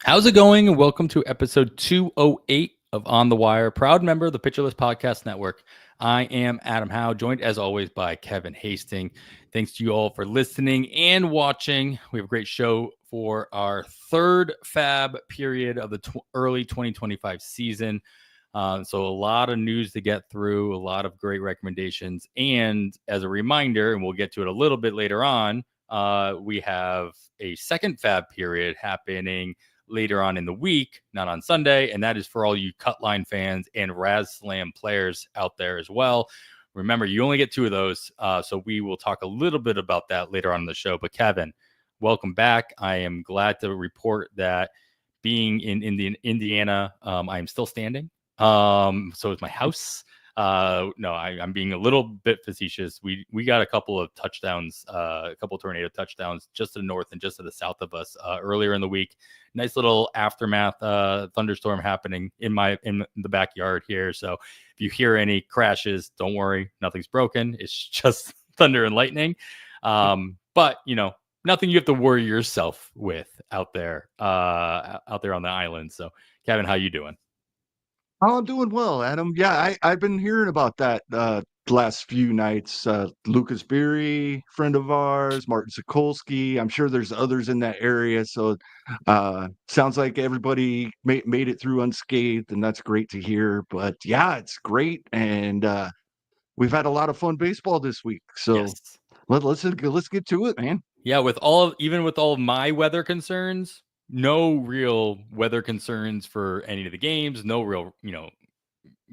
How's it going? And welcome to episode 208 of On the Wire, proud member of the Pitcherless Podcast Network. I am Adam Howe, joined as always by Kevin Hasting. Thanks to you all for listening and watching. We have a great show for our third Faab period of the early 2025 season. So a lot of news to get through, a lot of great recommendations. And as a reminder, and we'll get to it a little bit later on, we have a second Faab period happening later on in the week, not on Sunday, and that is for all you Cutline fans and Raz Slam players out there as well. Remember, you only get two of those, so we will talk a little bit about that later on in the show. But Kevin, welcome back. I am glad to report that being in Indiana, I am still standing. So is my house. No, I'm being a little bit facetious. We got a couple of touchdowns, a couple tornado touchdowns just to the north and just to the south of us earlier in the week. Nice little aftermath thunderstorm happening in the backyard here. So if you hear any crashes, don't worry, nothing's broken. It's just thunder and lightning. But nothing you have to worry yourself with out there on the island. So Kevin, how you doing? Oh, I'm doing well, Adam. Yeah, I've been hearing about that last few nights. Lucas Beery, friend of ours, Martin Sokolsky. I'm sure there's others in that area. So sounds like everybody made it through unscathed, and that's great to hear. But yeah, it's great. And we've had a lot of fun baseball this week. So Yes. let's get to it, man. Yeah, even with all of my weather concerns, no real weather concerns for any of the games, no real,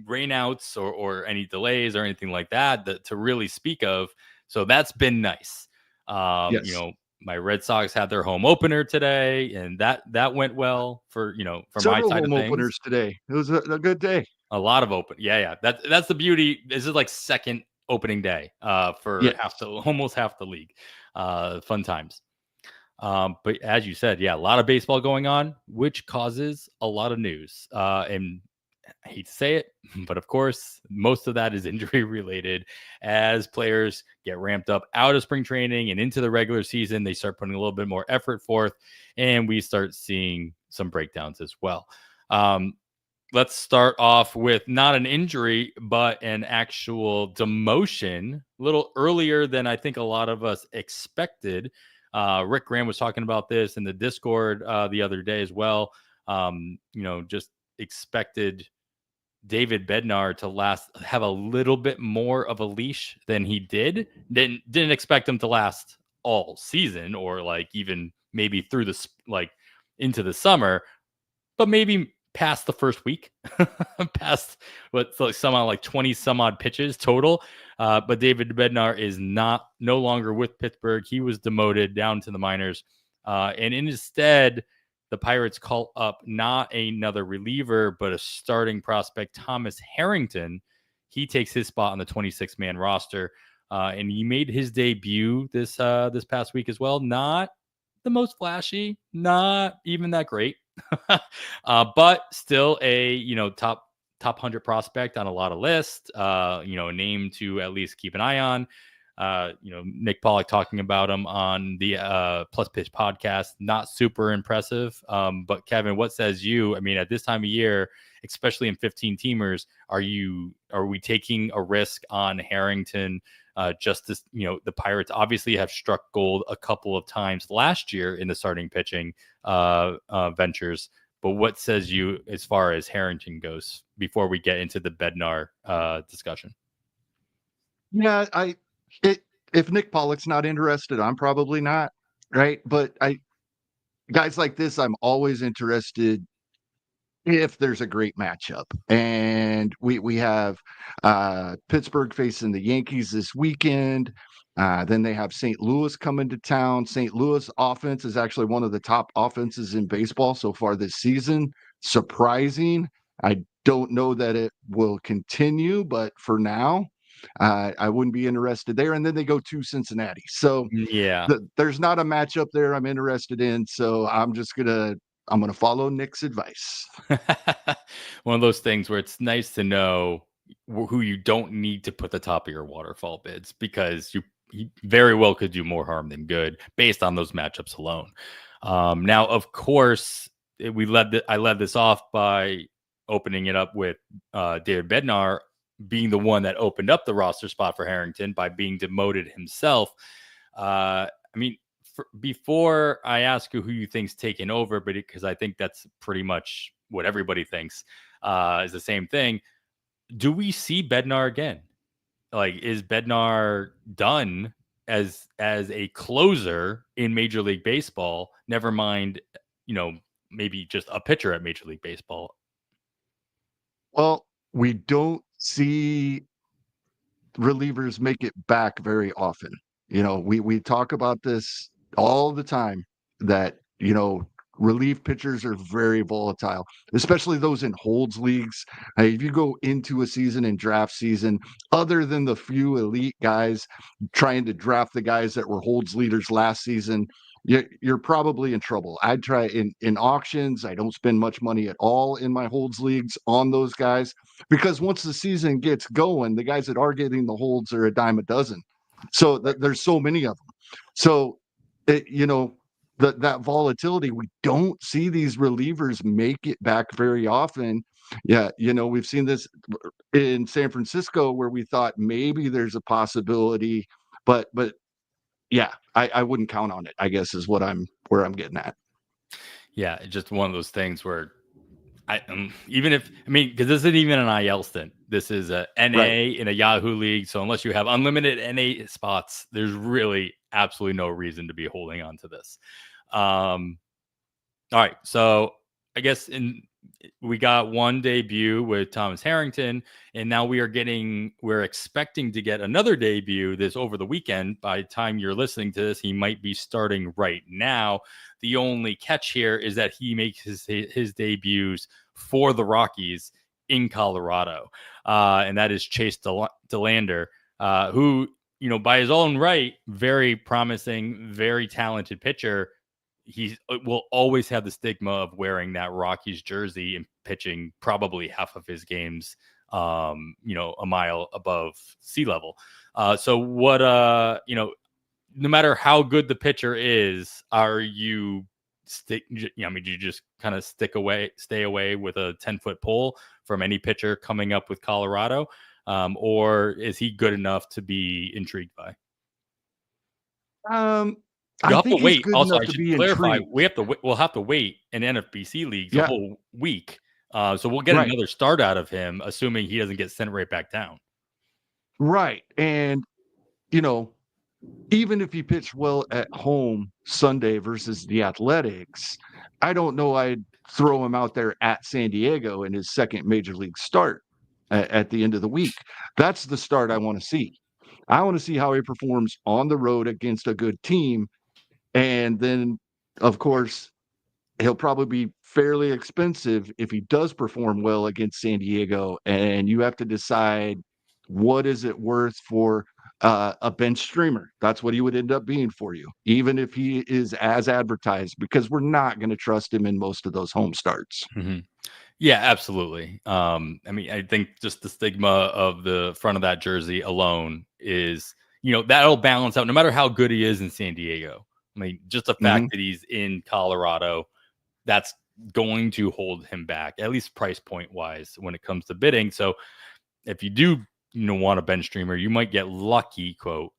rainouts or any delays or anything like that to really speak of. So that's been nice. Yes. My Red Sox had their home opener today, and that went well for my Several side of home things. openers today. It was a good day. A lot of open. Yeah. That's the beauty. This is like second opening day for Yes. almost half the league. Fun times. But as you said, yeah, a lot of baseball going on, which causes a lot of news. And I hate to say it, but of course, most of that is injury related. As players get ramped up out of spring training and into the regular season, they start putting a little bit more effort forth, and we start seeing some breakdowns as well. Let's start off with not an injury, but an actual demotion a little earlier than I think a lot of us expected. Rick Graham was talking about this in the Discord the other day as well. Just expected David Bednar to have a little bit more of a leash than he did. Didn't expect him to last all season or like even maybe through into the summer, but maybe past the first week, past somehow like 20 some odd pitches total. But David Bednar is no longer with Pittsburgh. He was demoted down to the minors. And instead, the Pirates call up not another reliever, but a starting prospect, Thomas Harrington. He takes his spot on the 26-man roster. And he made his debut this past week as well. Not the most flashy, not even that great. But still a top 100 prospect on a lot of lists. A name to at least keep an eye on. Nick Pollock talking about him on the Plus Pitch podcast. Not super impressive. But Kevin, what says you? I mean, at this time of year, especially in 15 teamers, are we taking a risk on Harrington? The Pirates obviously have struck gold a couple of times last year in the starting pitching ventures. But what says you as far as Harrington goes before we get into the Bednar discussion? Yeah, if Nick Pollock's not interested, I'm probably not, right? But guys like this, I'm always interested if there's a great matchup. And we have Pittsburgh facing the Yankees this weekend. Then they have St. Louis coming to town. St. Louis offense is actually one of the top offenses in baseball so far this season. Surprising. I don't know that it will continue, but for now, I wouldn't be interested there. And then they go to Cincinnati. So Yeah. there's not a matchup there I'm interested in. So I'm going to follow Nick's advice. One of those things where it's nice to know who you don't need to put the top of your waterfall bids, because you very well could do more harm than good based on those matchups alone. Now, of course, I led this off by opening it up with David Bednar being the one that opened up the roster spot for Harrington by being demoted himself. I mean, before I ask you who you think's taking over, but because I think that's pretty much what everybody thinks is the same thing. Do we see Bednar again? Like, is Bednar done as a closer in Major League Baseball? Never mind, maybe just a pitcher at Major League Baseball. Well, we don't see relievers make it back very often. We talk about this all the time that, relief pitchers are very volatile, especially those in holds leagues. If you go into a season in draft season, other than the few elite guys trying to draft the guys that were holds leaders last season, you're probably in trouble. I'd try in auctions. I don't spend much money at all in my holds leagues on those guys, because once the season gets going, the guys that are getting the holds are a dime a dozen. So there's so many of them. So, that volatility, we don't see these relievers make it back very often. Yeah, we've seen this in San Francisco where we thought maybe there's a possibility, but yeah, I wouldn't count on it, I guess, is where I'm getting at. Yeah, it's just one of those things where because this isn't even an IL stint. This is a NA in a Yahoo league. So unless you have unlimited NA spots, there's really absolutely no reason to be holding on to this. All right. So I guess we got one debut with Thomas Harrington, and now we're expecting to get another debut this over the weekend. By the time you're listening to this, he might be starting right now. The only catch here is that he makes his debuts for the Rockies in Colorado, and that is Chase DeLander, who, by his own right, very promising, very talented pitcher. He will always have the stigma of wearing that Rockies jersey and pitching probably half of his games, a mile above sea level. So what, no matter how good the pitcher is, are you do you just kind of stay away with a 10-foot pole from any pitcher coming up with Colorado? Or is he good enough to be intrigued by? I think he's good Also, enough I to should be clarify. intrigued. We'll have to wait in NFBC leagues a Yeah, whole week. So we'll get right, another start out of him, assuming he doesn't get sent right back down. right. And, even if he pitched well at home Sunday versus the Athletics, I don't know I'd throw him out there at San Diego in his second major league start at the end of the week. That's the start I want to see. I want to see how he performs on the road against a good team. And then, of course, he'll probably be fairly expensive if he does perform well against San Diego. And you have to decide, what is it worth for a bench streamer? That's what he would end up being for you, even if he is as advertised, because we're not going to trust him in most of those home starts. Mm-hmm. Yeah, absolutely. I think just the stigma of the front of that jersey alone is, that'll balance out no matter how good he is in San Diego. I mean, just the fact that he's in Colorado, that's going to hold him back, at least price point wise, when it comes to bidding. So if you do, want a bench streamer, you might get lucky, quote,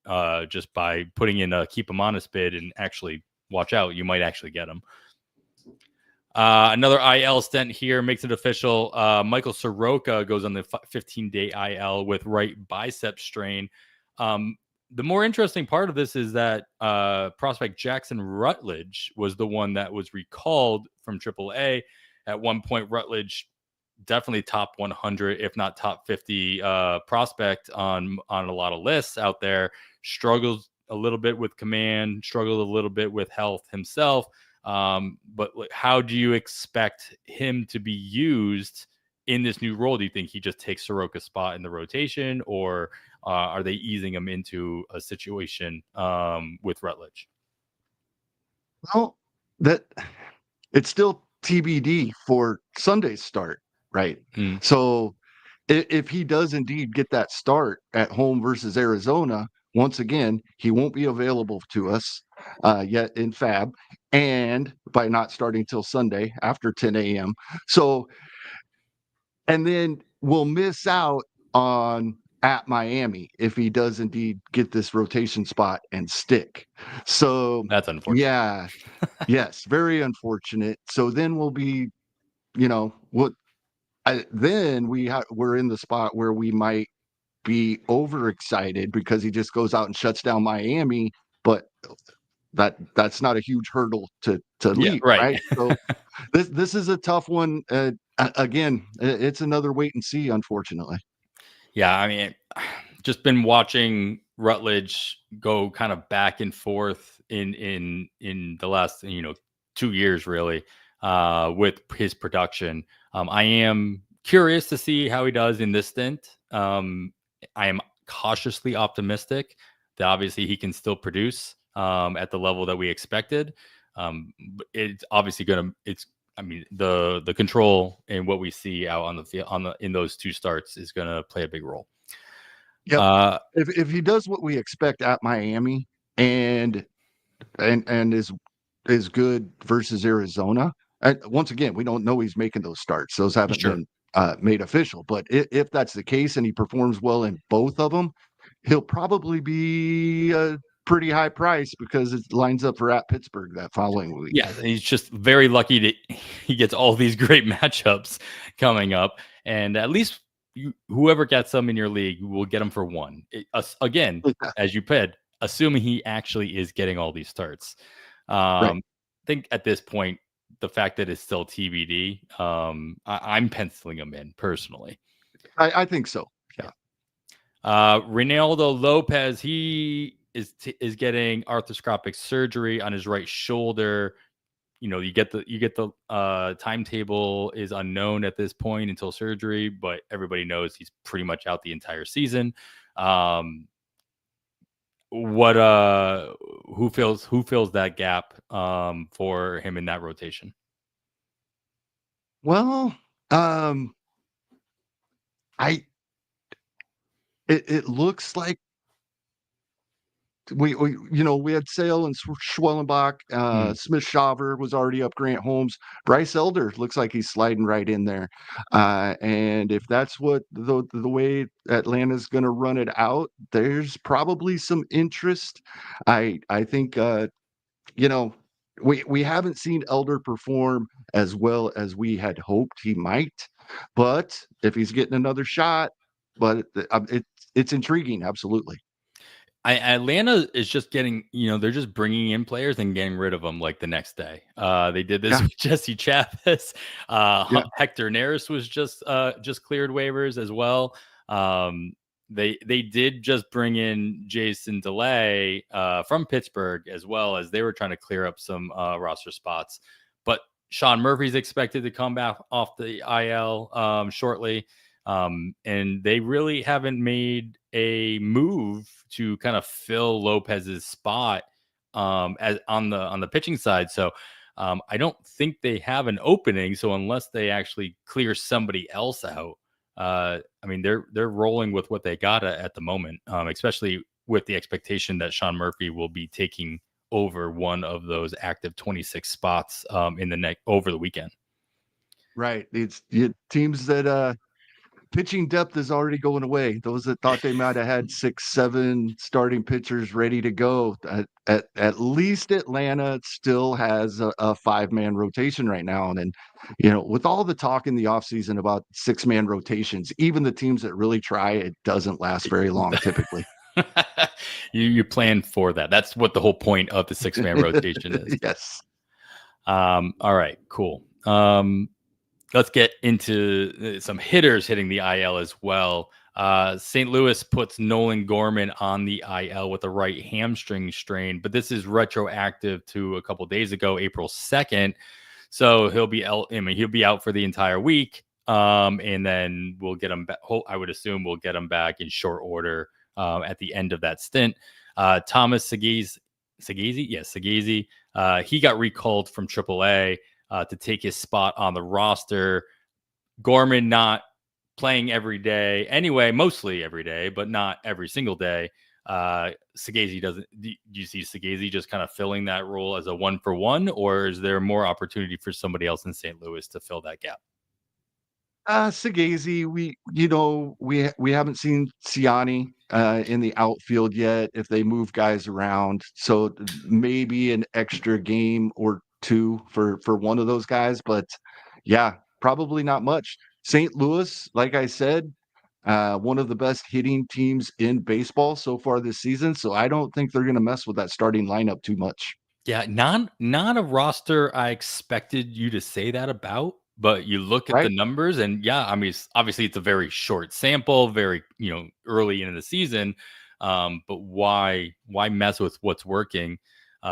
just by putting in a keep him honest bid, and actually watch out, you might actually get him. Another IL stint here makes it official. Michael Soroka goes on the 15-day IL with right bicep strain. The more interesting part of this is that prospect Jackson Rutledge was the one that was recalled from AAA. At one point, Rutledge definitely top 100, if not top 50 prospect on a lot of lists out there. Struggles a little bit with command, struggled a little bit with health himself. But how do you expect him to be used in this new role? Do you think he just takes Soroka's spot in the rotation, or are they easing him into a situation with Rutledge? Well, it's still TBD for Sunday's start, right? So if he does indeed get that start at home versus Arizona, once again, he won't be available to us yet in Faab. and by not starting till Sunday after 10 a.m. So, and then we'll miss out on at Miami if he does indeed get this rotation spot and stick. So, That's unfortunate. yeah, yes, very unfortunate. So then we'll be, what then we're in the spot where we might be overexcited because he just goes out and shuts down Miami, but that's not a huge hurdle to Yeah, leap, right. right? So this is a tough one. Again, it's another wait and see, unfortunately. Yeah, I mean, just been watching Rutledge go kind of back and forth in the last 2 years really with his production. I am curious to see how he does in this stint. I am cautiously optimistic that obviously he can still produce at the level that we expected. But it's obviously it's I mean, the control and what we see out on the field in those two starts is going to play a big role. Yep. Uh, If he does what we expect at Miami and is good versus Arizona, once again, we don't know he's making those starts. Those haven't sure. been made official. But if that's the case and he performs well in both of them, he'll probably be a pretty high price because it lines up for at Pittsburgh that following week. Yeah, he's just very lucky that he gets all these great matchups coming up, and at least whoever gets them in your league will get them for one. Again, as you said, assuming he actually is getting all these starts. Right. I think at this point, the fact that it's still TBD, I'm penciling him in personally. I think so. Yeah. Reynaldo Lopez, he is getting arthroscopic surgery on his right shoulder. You get the timetable is unknown at this point until surgery, but everybody knows he's pretty much out the entire season. What who fills that gap for him in that rotation? Well, I it looks like we had Sale and Schwellenbach, Smith Shaver was already up Grant Holmes. Bryce Elder looks like he's sliding right in there. And if that's what the way Atlanta's going to run it out, there's probably some interest. I think we haven't seen Elder perform as well as we had hoped he might, but if he's getting another shot, but it's intriguing, absolutely. Atlanta is just getting, they're just bringing in players and getting rid of them like the next day. They did this Yeah. with Jesse Chavez. Yeah. Hector Neris was just cleared waivers as well. They did just bring in Jason DeLay from Pittsburgh as well, as they were trying to clear up some roster spots. But Sean Murphy's expected to come back off the IL shortly. And they really haven't made a move to kind of fill Lopez's spot as on the pitching side. So I don't think they have an opening. So unless they actually clear somebody else out, I mean they're rolling with what they got at the moment, especially with the expectation that Sean Murphy will be taking over one of those active 26 spots over the weekend. Right. It's teams that pitching depth is already going away. Those that thought they might have had 6, 7 starting pitchers ready to go. At least Atlanta still has a 5-man rotation right now. And then, with all the talk in the offseason about 6-man rotations, even the teams that really try, it doesn't last very long typically. You plan for that. That's what the whole point of the 6-man rotation is. Yes. All right, cool. Let's get into some hitters hitting the IL as well. St. Louis puts Nolan Gorman on the IL with a right hamstring strain, but this is retroactive to a couple days ago, April 2nd. So he'll be out for the entire week. And then we'll get him back. I would assume we'll get him back in short order at the end of that stint. Thomas Segezi, he got recalled from AAA to take his spot on the roster. Gorman not playing every day anyway, mostly every day, but not every single day. Sagasi doesn't. Do you see Sagasi just kind of filling that role as a 1-for-1, or is there more opportunity for somebody else in St. Louis to fill that gap? Sagasi, we haven't seen Siani in the outfield yet. If they move guys around, so maybe an extra game or two for one of those guys. But yeah, probably not much. St. Louis, like I said, one of the best hitting teams in baseball so far this season. So I don't think they're going to mess with that starting lineup too much. Yeah, not a roster I expected you to say that about, but you look at the Right? numbers and yeah, I mean, obviously it's a very short sample, very, early in the season. But why mess with what's working? It's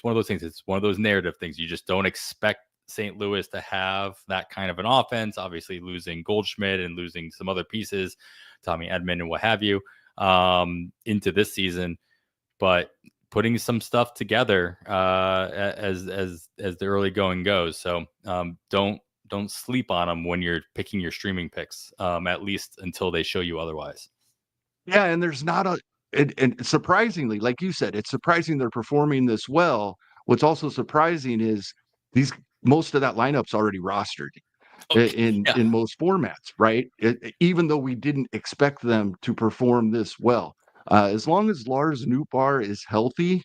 one of those things. It's one of those narrative things. You just don't expect St. Louis to have that kind of an offense. Obviously, losing Goldschmidt and losing some other pieces, Tommy Edman and what have you, into this season, but putting some stuff together as the early going goes. So don't sleep on them when you're picking your streaming picks, at least until they show you otherwise. Yeah, and there's not a and surprisingly, like you said, it's surprising they're performing this well. What's also surprising is these most of that lineup's already rostered Okay, yeah. in most formats, right? Even though we didn't expect them to perform this well, as long as Lars Nootbaar is healthy,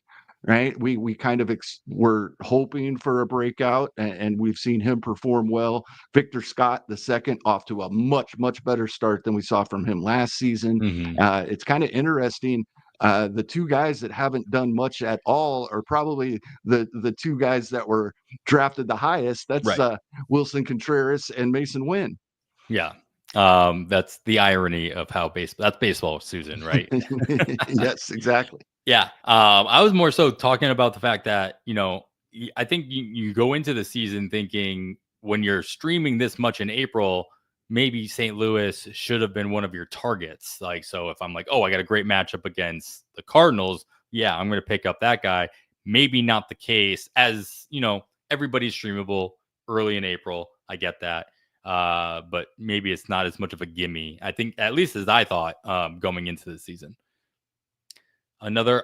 right? We kind of were hoping for a breakout, and we've seen him perform well. Victor Scott, the second, off to a much better start than we saw from him last season. Mm-hmm. It's kind of interesting. The two guys that haven't done much at all are probably the two guys that were drafted the highest. That's Right. Wilson Contreras and Mason Wynn. Yeah. That's the irony of how that's baseball, Susan, right? Yes, exactly. Yeah. I was more so talking about the fact that, I think you go into the season thinking when you're streaming this much in April, maybe St. Louis should have been one of your targets. Like, so if I'm like, oh, I got a great matchup against the Cardinals, yeah, I'm going to pick up that guy. Maybe not the case, as, everybody's streamable early in April. I get that. But maybe it's not as much of a gimme, I think, at least as I thought, going into the season. Another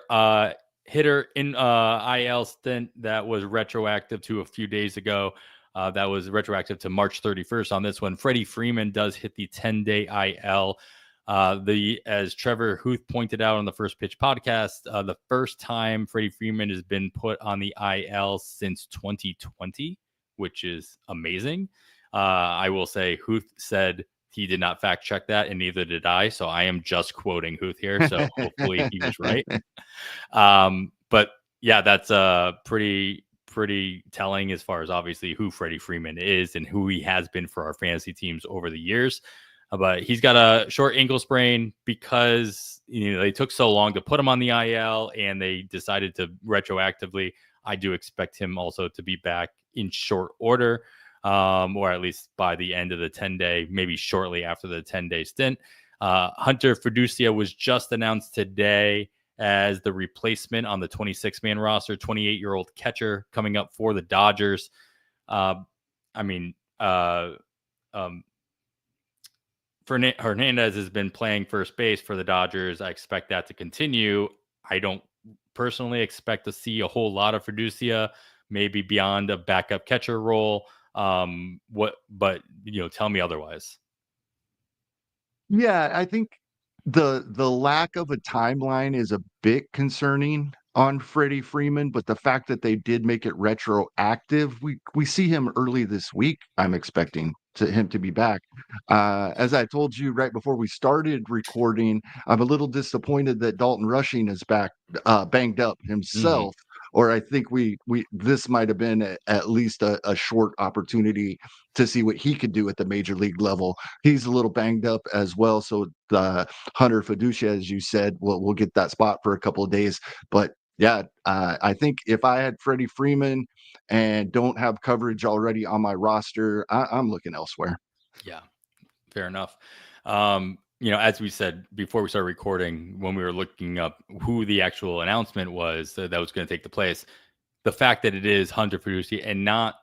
hitter in IL stint that was retroactive to a few days ago. That was retroactive to March 31st on this one. Freddie Freeman does hit the 10-day IL. As Trevor Huth pointed out on the First Pitch podcast, the first time Freddie Freeman has been put on the IL since 2020, which is amazing. I will say Huth said he did not fact check that, and neither did I. So I am just quoting Huth here. So hopefully he was right. But yeah, that's pretty telling as far as obviously who Freddie Freeman is and who he has been for our fantasy teams over the years. But he's got a short ankle sprain because they took so long to put him on the IL and they decided to retroactively. I do expect him also to be back in short order. Or at least by the end of the 10-day, maybe shortly after the 10-day stint. Hunter Fiducia was just announced today as the replacement on the 26-man roster, 28-year-old catcher coming up for the Dodgers. Hernandez has been playing first base for the Dodgers. I expect that to continue. I don't personally expect to see a whole lot of Fiducia, maybe beyond a backup catcher role. But tell me otherwise. Yeah, I think the lack of a timeline is a bit concerning on Freddie Freeman, but the fact that they did make it retroactive, we see him early this week. I'm expecting him to be back. As I told you right before we started recording, I'm a little disappointed that Dalton Rushing is back, banged up himself. Or I think we this might have been at least a short opportunity to see what he could do at the major league level. He's a little banged up as well. So the Hunter Fiducia, as you said, we'll get that spot for a couple of days. But yeah, I think if I had Freddie Freeman and don't have coverage already on my roster, I'm looking elsewhere. Yeah, fair enough. As we said before we started recording, when we were looking up who the actual announcement was that was going to take the place, the fact that it is Hunter Fiducia and not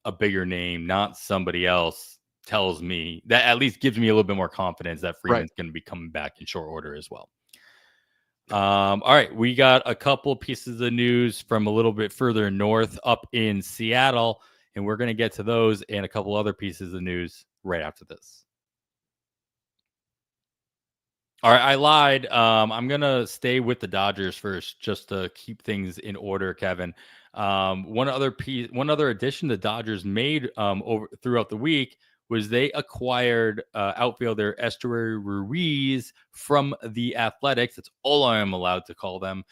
a bigger name, not somebody else, tells me that at least gives me a little bit more confidence that Freeman's going to be coming back in short order as well. All right, we got a couple pieces of news from a little bit further north up in Seattle, and we're going to get to those and a couple other pieces of news right after this. All right, I lied. I'm gonna stay with the Dodgers first, just to keep things in order, Kevin. One other addition the Dodgers made over throughout the week was they acquired outfielder Estuary Ruiz from the Athletics. That's all I am allowed to call them.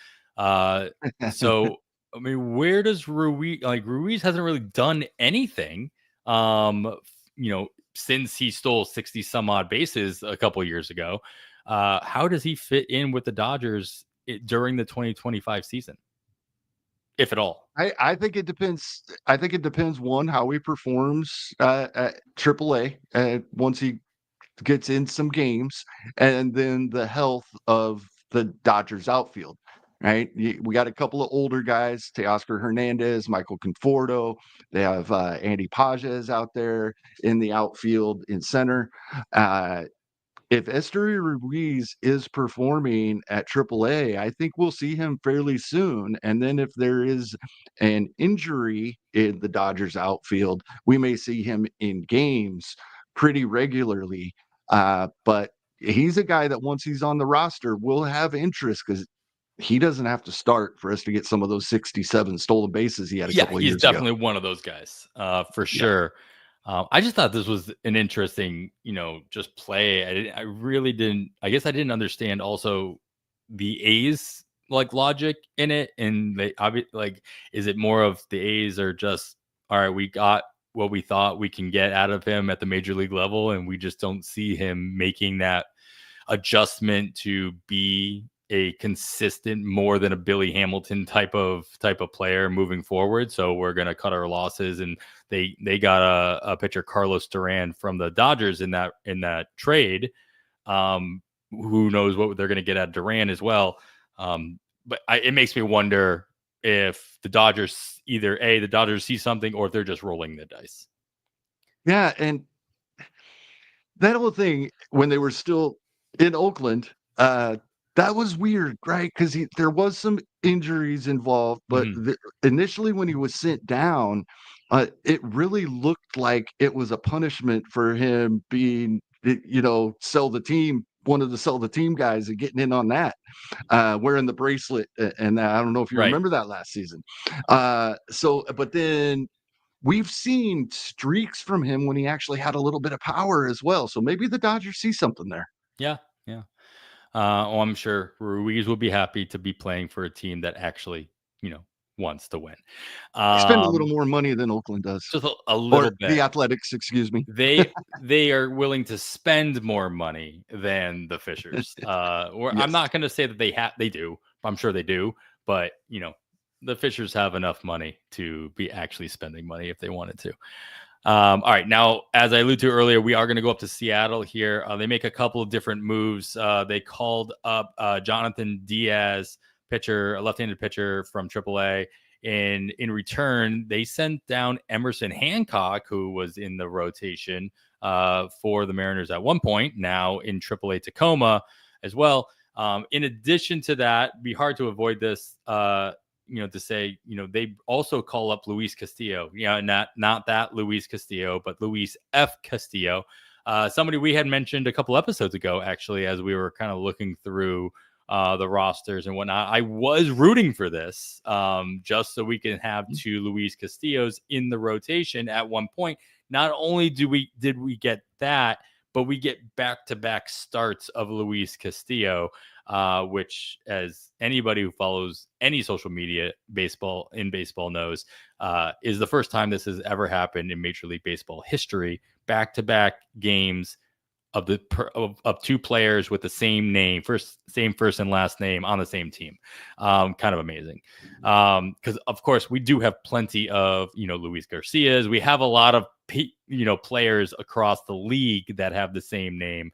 So, I mean, where does Ruiz like? Ruiz hasn't really done anything. You know, since he stole 60 some odd bases a couple years ago. How does he fit in with the Dodgers during the 2025 season, if at all? I think it depends. I think it depends one how he performs at AAA once he gets in some games, and then the health of the Dodgers outfield. Right, we got a couple of older guys: Teoscar Hernandez, Michael Conforto. They have Andy Pages out there in the outfield in center. If Esteury Ruiz is performing at AAA, I think we'll see him fairly soon. And then if there is an injury in the Dodgers outfield, we may see him in games pretty regularly. But he's a guy that once he's on the roster, will have interest because he doesn't have to start for us to get some of those 67 stolen bases he had a Yeah, couple of he's years ago. definitely one of those guys, for Yeah. sure. I just thought this was an interesting, just play. I really didn't. I guess I didn't understand also the A's like logic in it, and they like, is it more of the A's are just all right? We got what we thought we can get out of him at the major league level, and we just don't see him making that adjustment to be a consistent, more than a Billy Hamilton type of player moving forward. So we're going to cut our losses, and they got a pitcher, Carlos Duran, from the Dodgers in that trade. Who knows what they're going to get at Duran as well. But it makes me wonder if the Dodgers the Dodgers see something, or if they're just rolling the dice. Yeah, and that whole thing when they were still in Oakland, that was weird, right? Because there was some injuries involved, but Mhm. initially when he was sent down, it really looked like it was a punishment for him being, sell the team, one of the sell the team guys and getting in on that, wearing the bracelet, and I don't know if you Right. remember that last season. But then we've seen streaks from him when he actually had a little bit of power as well. So maybe the Dodgers see something there. Yeah. Yeah. I'm sure Ruiz will be happy to be playing for a team that actually, wants to win. They spend a little Um, more money than Oakland does, just a little or bit. the Athletics, excuse me. They are willing to spend more money than the Fishers. I'm Yes. not going to say that they do. I'm sure they do, but the Fishers have enough money to be actually spending money if they wanted to. All right. Now, as I alluded to earlier, we are going to go up to Seattle here. They make a couple of different moves. They called up Jonathan Diaz, a left-handed pitcher from AAA. And in return, they sent down Emerson Hancock, who was in the rotation for the Mariners at one point, now in AAA Tacoma as well. In addition to that, it'd be hard to avoid this. To say, they also call up Luis Castillo, not that Luis Castillo, but Luis F. Castillo, somebody we had mentioned a couple episodes ago, actually, as we were kind of looking through the rosters and whatnot. I was rooting for this, just so we can have two Luis Castillos in the rotation at one point. Not only did we get that, but we get back-to-back starts of Luis Castillo, which, as anybody who follows any social media baseball knows, is the first time this has ever happened in Major League Baseball history. Back-to-back games of two players with the same name, same first and last name on the same team. Kind of amazing. Because of course we do have plenty of, Luis Garcias. We have a lot of, players across the league that have the same name,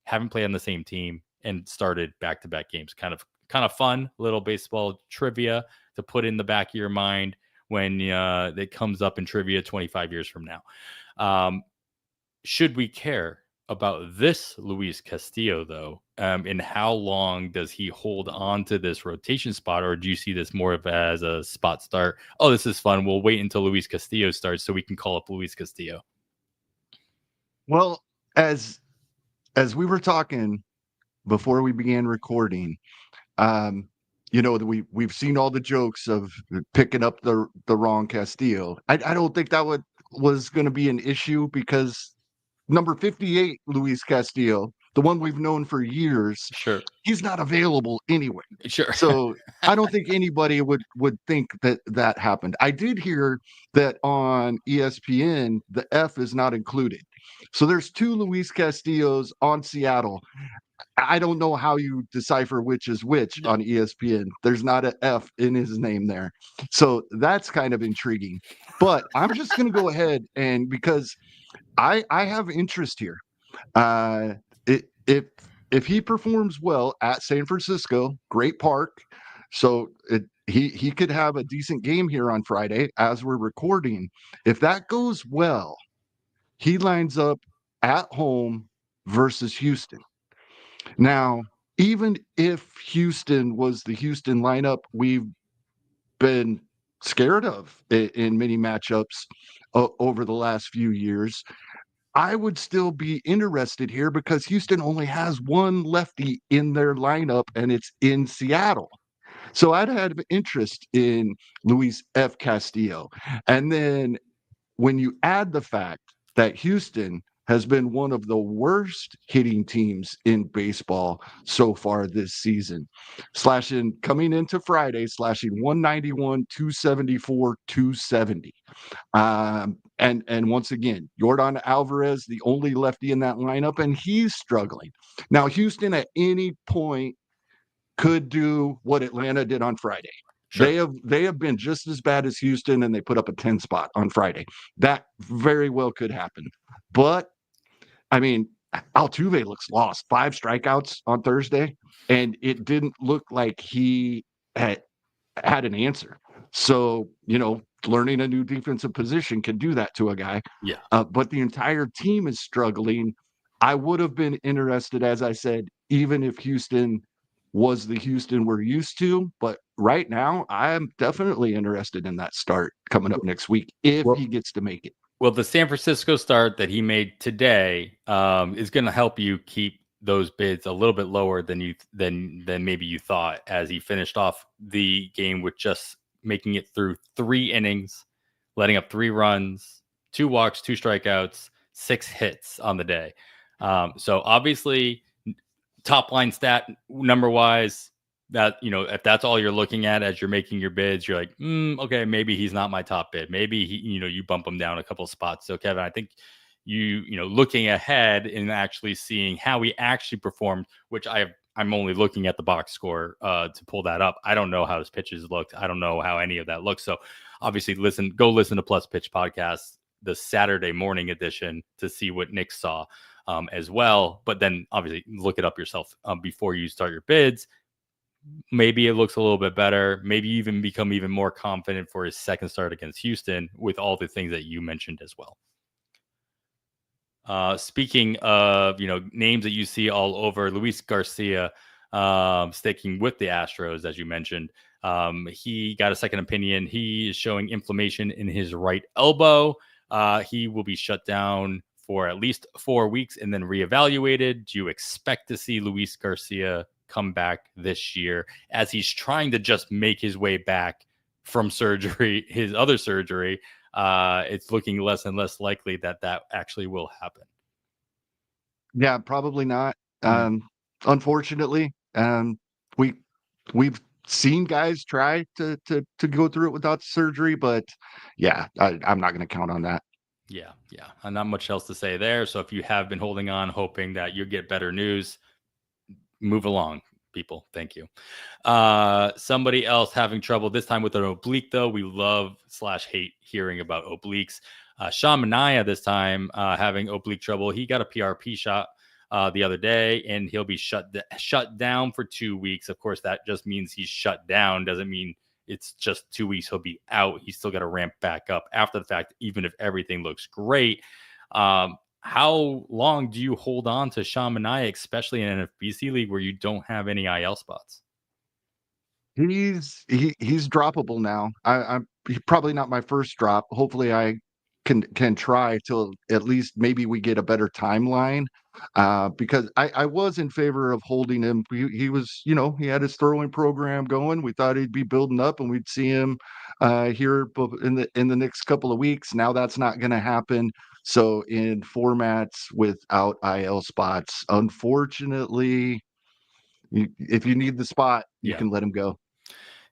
haven't played on the same team, and started back-to-back games. Kind of fun little baseball trivia to put in the back of your mind when it comes up in trivia 25 years from now. Should we care? about this Luis Castillo, though, and how long does he hold on to this rotation spot, or do you see this more of as a spot start? Oh, this is fun. We'll wait until Luis Castillo starts so we can call up Luis Castillo. Well, as we were talking before we began recording, um, we've seen all the jokes of picking up the wrong Castillo. I don't think that was going to be an issue because number 58, Luis Castillo, the one we've known for years, Sure. he's not available anyway. Sure. So I don't think anybody would think that happened. I did hear that on ESPN, the F is not included. So there's 2 Luis Castillos on Seattle. I don't know how you decipher which is which on ESPN. There's not an F in his name there. So that's kind of intriguing. But I'm just going to go ahead and because I have interest here. If he performs well at San Francisco, great park. So he could have a decent game here on Friday as we're recording. If that goes well, he lines up at home versus Houston. Now, even if Houston was the Houston lineup we've been scared of in many matchups over the last few years, I would still be interested here because Houston only has one lefty in their lineup, and it's in Seattle. So I'd have interest in Luis F. Castillo. And then when you add the fact that Houston has been one of the worst hitting teams in baseball so far this season, coming into Friday, slashing 191, 274, 270. And once again, Yordan Alvarez, the only lefty in that lineup, and he's struggling. Now, Houston at any point could do what Atlanta did on Friday. Sure. They have been just as bad as Houston, and they put up a 10 spot on Friday. That very well could happen. But I mean, Altuve looks lost. 5 strikeouts on Thursday, and it didn't look like he had an answer. So, learning a new defensive position can do that to a guy. Yeah. But the entire team is struggling. I would have been interested, as I said, even if Houston was the Houston we're used to. But right now, I am definitely interested in that start coming up next week if he gets to make it. Well, the San Francisco start that he made today is going to help you keep those bids a little bit lower than maybe you thought, as he finished off the game with just making it through 3 innings, letting up 3 runs, 2 walks, 2 strikeouts, 6 hits on the day. So obviously, top line stat number wise, that, if that's all you're looking at as you're making your bids, you're like, okay, maybe he's not my top bid. Maybe he, you bump him down a couple of spots. So Kevin, I think looking ahead and actually seeing how he actually performed, which I'm only looking at the box score to pull that up. I don't know how his pitches looked. I don't know how any of that looks. So obviously go listen to Plus Pitch Podcast, the Saturday morning edition, to see what Nick saw as well. But then obviously look it up yourself before you start your bids. Maybe it looks a little bit better. Maybe even become even more confident for his second start against Houston with all the things that you mentioned as well. Speaking of, names that you see all over, Luis Garcia, sticking with the Astros, as you mentioned, he got a second opinion. He is showing inflammation in his right elbow. He will be shut down for at least 4 weeks and then reevaluated. Do you expect to see Luis Garcia come back this year as he's trying to just make his way back from surgery, his other surgery? It's looking less and less likely that actually will happen. Yeah, probably not. Unfortunately, we've seen guys try to go through it without surgery, but yeah, I'm not going to count on that. Yeah. And not much else to say there. So if you have been holding on, hoping that you get better news, move along, people. Thank you. Somebody else having trouble this time with an oblique, though. We love/hate hearing about obliques. Sean Manaea this time having oblique trouble. He got a PRP shot the other day, and he'll be shut down for 2 weeks. Of course, that just means he's shut down. Doesn't mean it's just 2 weeks he'll be out. He's still got to ramp back up after the fact, even if everything looks great. how long do you hold on to Sean Manaea, especially in an FBC league where you don't have any IL spots? He's droppable now. I'm he's probably not my first drop. Hopefully, I can try till at least maybe we get a better timeline, because I was in favor of holding him. He was, he had his throwing program going. We thought he'd be building up, and we'd see him here in the next couple of weeks. Now that's not going to happen. So in formats without IL spots, unfortunately, if you need the spot, you can let him go.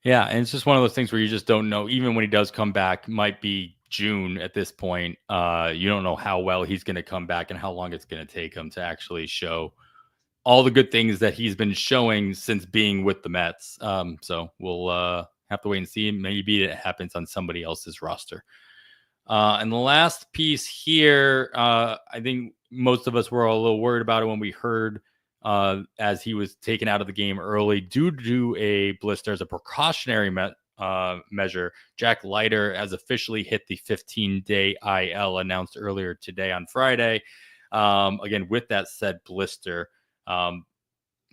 Yeah, and it's just one of those things where you just don't know. Even when he does come back, might be June at this point. You don't know how well he's going to come back and how long it's going to take him to actually show all the good things that he's been showing since being with the Mets. So we'll have to wait and see. Maybe it happens on somebody else's roster. And the last piece here, I think most of us were a little worried about it when we heard as he was taken out of the game early due to a blister as a precautionary measure. Jack Leiter has officially hit the 15-day IL announced earlier today on Friday. Again, with that said blister,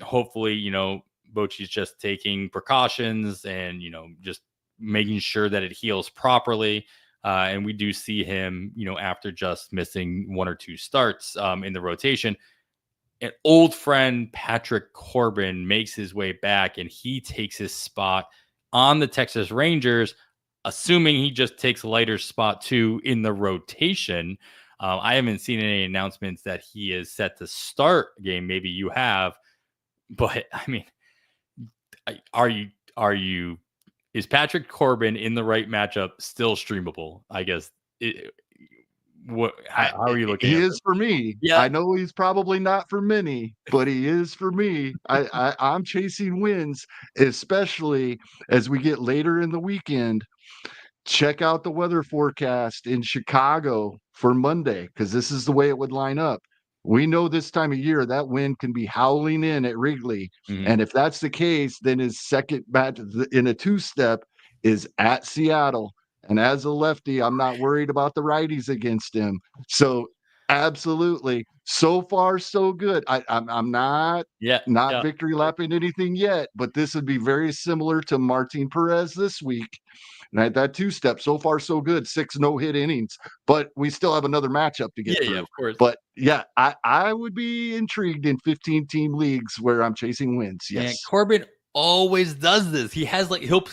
hopefully, Bochy's just taking precautions and, just making sure that it heals properly. And we do see him, after just missing 1 or 2 starts in the rotation. An old friend, Patrick Corbin, makes his way back, and he takes his spot on the Texas Rangers, assuming he just takes Leiter's spot too in the rotation. I haven't seen any announcements that he is set to start a game. Maybe you have, but I mean, is Patrick Corbin in the right matchup still streamable? I guess. How are you looking He at is this? for me. Yeah. I know he's probably not for many, but he is for me. I'm chasing wins, especially as we get later in the weekend. Check out the weather forecast in Chicago for Monday, because this is the way it would line up. We know this time of year that wind can be howling in at Wrigley. Mm-hmm. And if that's the case, then his second match in a 2-step is at Seattle. And as a lefty, I'm not worried about the righties against him. So absolutely. So far, so good. I'm not victory lapping anything yet, but this would be very similar to Martin Perez this week. Right, that 2-step, so far so good, 6 no-hit innings, but we still have another matchup to get through. Yeah, of course. But yeah, I would be intrigued in 15-team leagues where I'm chasing wins. Yes, and Corbin always does this. He has he'll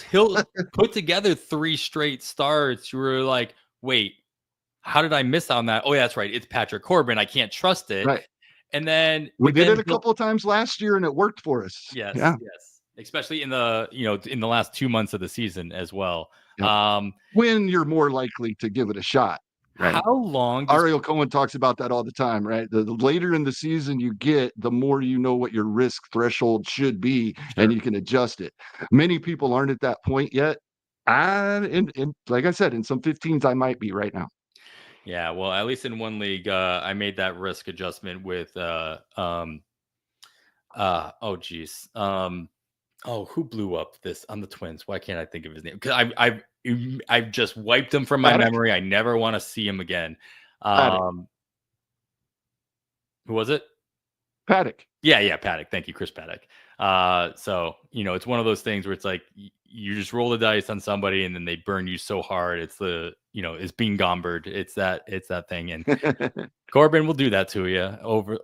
put together 3 straight starts. You were like, wait, how did I miss on that? Oh, yeah, that's right. It's Patrick Corbin. I can't trust it. right. And then we did it a couple of times last year, and it worked for us. Yes, yeah. yes. Especially in the in the last 2 months of the season as well. Yep. When you're more likely to give it a shot. Right. How long? Ariel Cohen talks about that all the time, right? The later in the season you get, the more you know what your risk threshold should be, and you can adjust it. Many people aren't at that point yet. And like I said, in some 15s, I might be right now. Yeah, well, at least in one league, I made that risk adjustment with who blew up this on the Twins? Why can't I think of his name? Because I've just wiped him from my memory. I never want to see him again. Who was it? Paddock. Yeah, Paddock. Thank you, Chris Paddock. So it's one of those things where it's like you just roll the dice on somebody and then they burn you so hard. It's it's being gombered. It's that thing. And Corbin will do that to you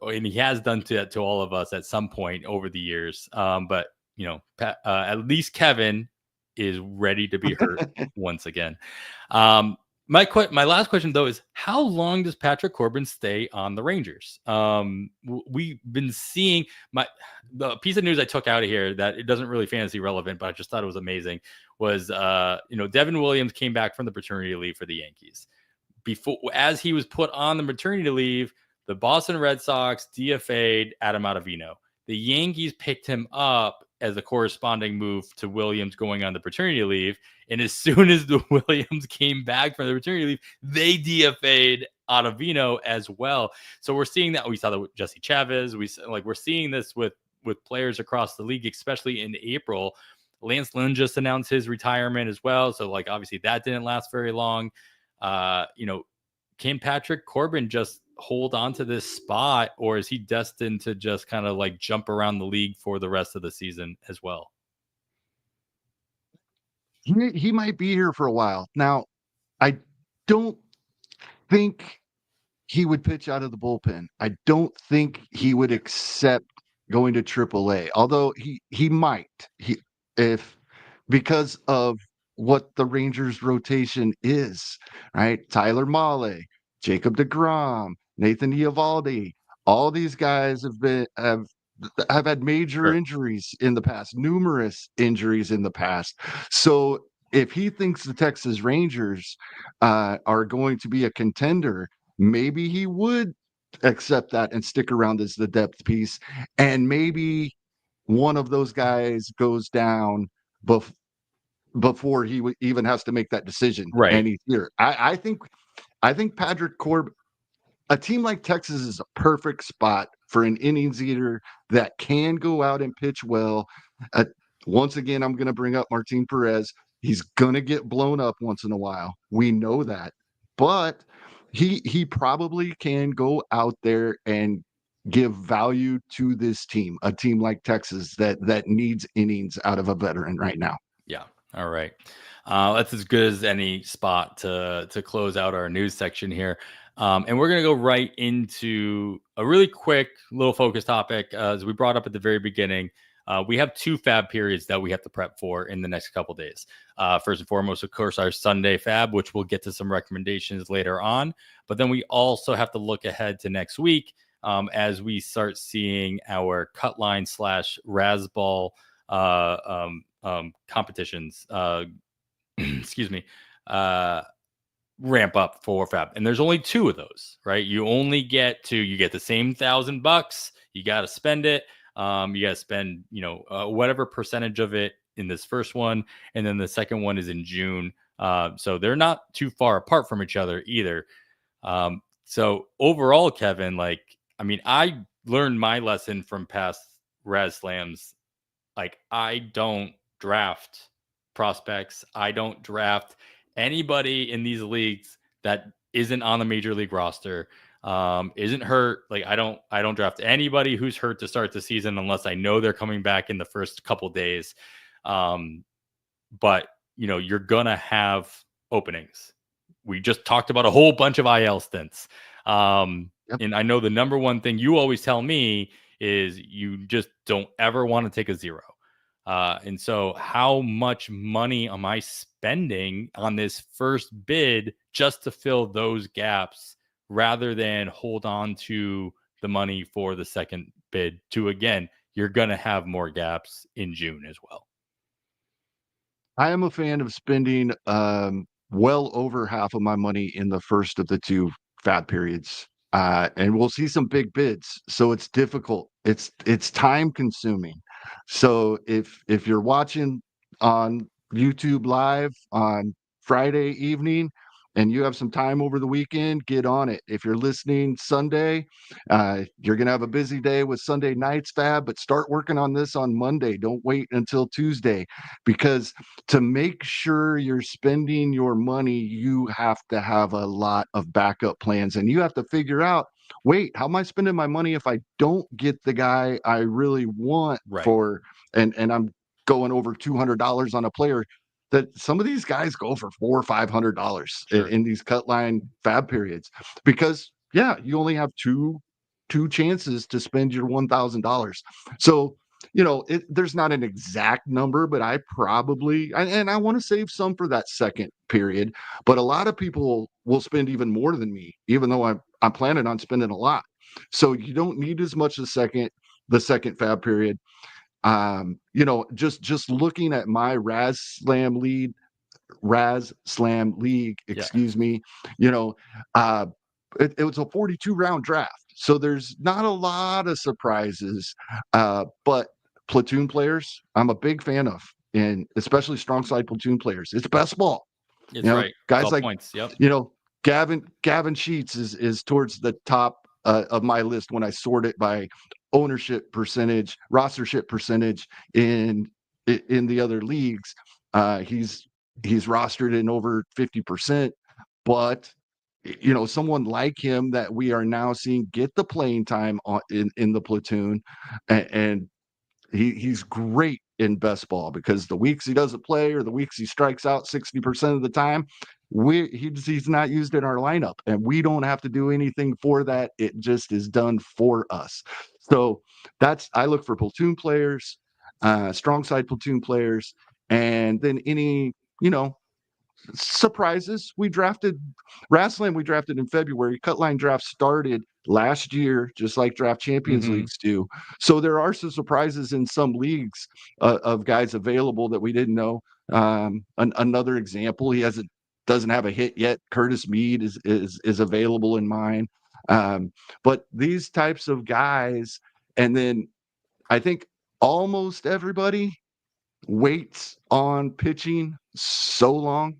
and he has done that to all of us at some point over the years. But at least Kevin is ready to be hurt once again. My last question, though, is how long does Patrick Corbin stay on the Rangers? We've been seeing the piece of news I took out of here that it doesn't really fantasy relevant, but I just thought it was amazing was, Devin Williams came back from the paternity leave for the Yankees. As he was put on the maternity leave, the Boston Red Sox DFA'd Adam Ottavino. The Yankees picked him up as a corresponding move to Williams going on the paternity leave. And as soon as the Williams came back from the paternity leave, they DFA'd Ottavino as well. So we're seeing that. We saw that with Jesse Chavez. We're seeing this with players across the league, especially in April. Lance Lynn just announced his retirement as well. So obviously that didn't last very long. Can Patrick Corbin just hold on to this spot, or is he destined to just kind of like jump around the league for the rest of the season as well? He might be here for a while. Now, I don't think he would pitch out of the bullpen. I don't think he would accept going to AAA, although he might. He if because of what the Rangers rotation is, right? Tyler Mahle, Jacob DeGrom, Nathan Eovaldi, all these guys have had major Sure. injuries in the past, numerous injuries in the past. So if he thinks the Texas Rangers are going to be a contender, maybe he would accept that and stick around as the depth piece. And maybe one of those guys goes down before he even has to make that decision. Right. And he's here. I think Patrick Corbin, a team like Texas is a perfect spot for an innings eater that can go out and pitch well. Uh, Once again, I'm going to bring up Martin Perez. He's going to get blown up once in a while. We know that. But he probably can go out there and give value to this team, a team like Texas that needs innings out of a veteran right now. Yeah. All right. That's as good as any spot to close out our news section here. And we're going to go right into a really quick little focus topic. As we brought up at the very beginning, we have 2 Fab periods that we have to prep for in the next couple days. First and foremost, of course, our Sunday Fab, which we'll get to some recommendations later on. But then we also have to look ahead to next week as we start seeing our cut line / Razzball competitions, excuse me, ramp up for Fab. And there's only 2 of those, right? You get the same $1,000. You got to spend it. You got to spend, whatever percentage of it in this first one. And then the second one is in June. So they're not too far apart from each other either. So overall, Kevin, I learned my lesson from past Raz Slams. Like, I don't draft prospects. I don't draft anybody in these leagues that isn't on the major league roster, isn't hurt. Like, I don't draft anybody who's hurt to start the season unless I know they're coming back in the first couple days. But you're gonna have openings. We just talked about a whole bunch of IL stints. Yep. And I know the number one thing you always tell me is you just don't ever want to take a 0. And so how much money am I spending on this first bid just to fill those gaps rather than hold on to the money for the second bid again, you're going to have more gaps in June as well. I am a fan of spending well over half of my money in the first of the 2 Fab periods. And we'll see some big bids. So it's difficult. It's time consuming. So if you're watching on YouTube Live on Friday evening and you have some time over the weekend, get on it. If you're listening Sunday, you're going to have a busy day with Sunday night's Fab, but start working on this on Monday. Don't wait until Tuesday, because to make sure you're spending your money, you have to have a lot of backup plans, and you have to figure out, wait, how am I spending my money if I don't get the guy I really want Right. for, and I'm going over $200 on a player, that some of these guys go for $400 or $500 Sure. in these cut line Fab periods, because you only have two chances to spend your $1,000. So there's not an exact number, but I probably, and I want to save some for that second period, but a lot of people will spend even more than me, even though I'm planning on spending a lot. So you don't need as much the second Fab period. Just looking at my Raz Slam League, excuse me, it was a 42 round draft. So there's not a lot of surprises, but platoon players, I'm a big fan of, and especially strong side platoon players. It's best ball. It's right. Guys all like, points. Yep. Gavin Sheets is towards the top of my list when I sort it by ownership percentage, rostership percentage in the other leagues. He's rostered in over 50%, but someone like him that we are now seeing get the playing time in the platoon, and he's great in best ball, because the weeks he doesn't play or the weeks he strikes out 60% of the time, he's not used in our lineup, and we don't have to do anything for that. It just is done for us. So I look for platoon players, strong side platoon players, and then any, surprises. We drafted in February. Cut line draft started last year, just like draft champions Mm-hmm. leagues do. So there are some surprises in some leagues, of guys available that we didn't know. Another example, doesn't have a hit yet. Curtis Mead is available in mine. But these types of guys, and then I think almost everybody waits on pitching so long.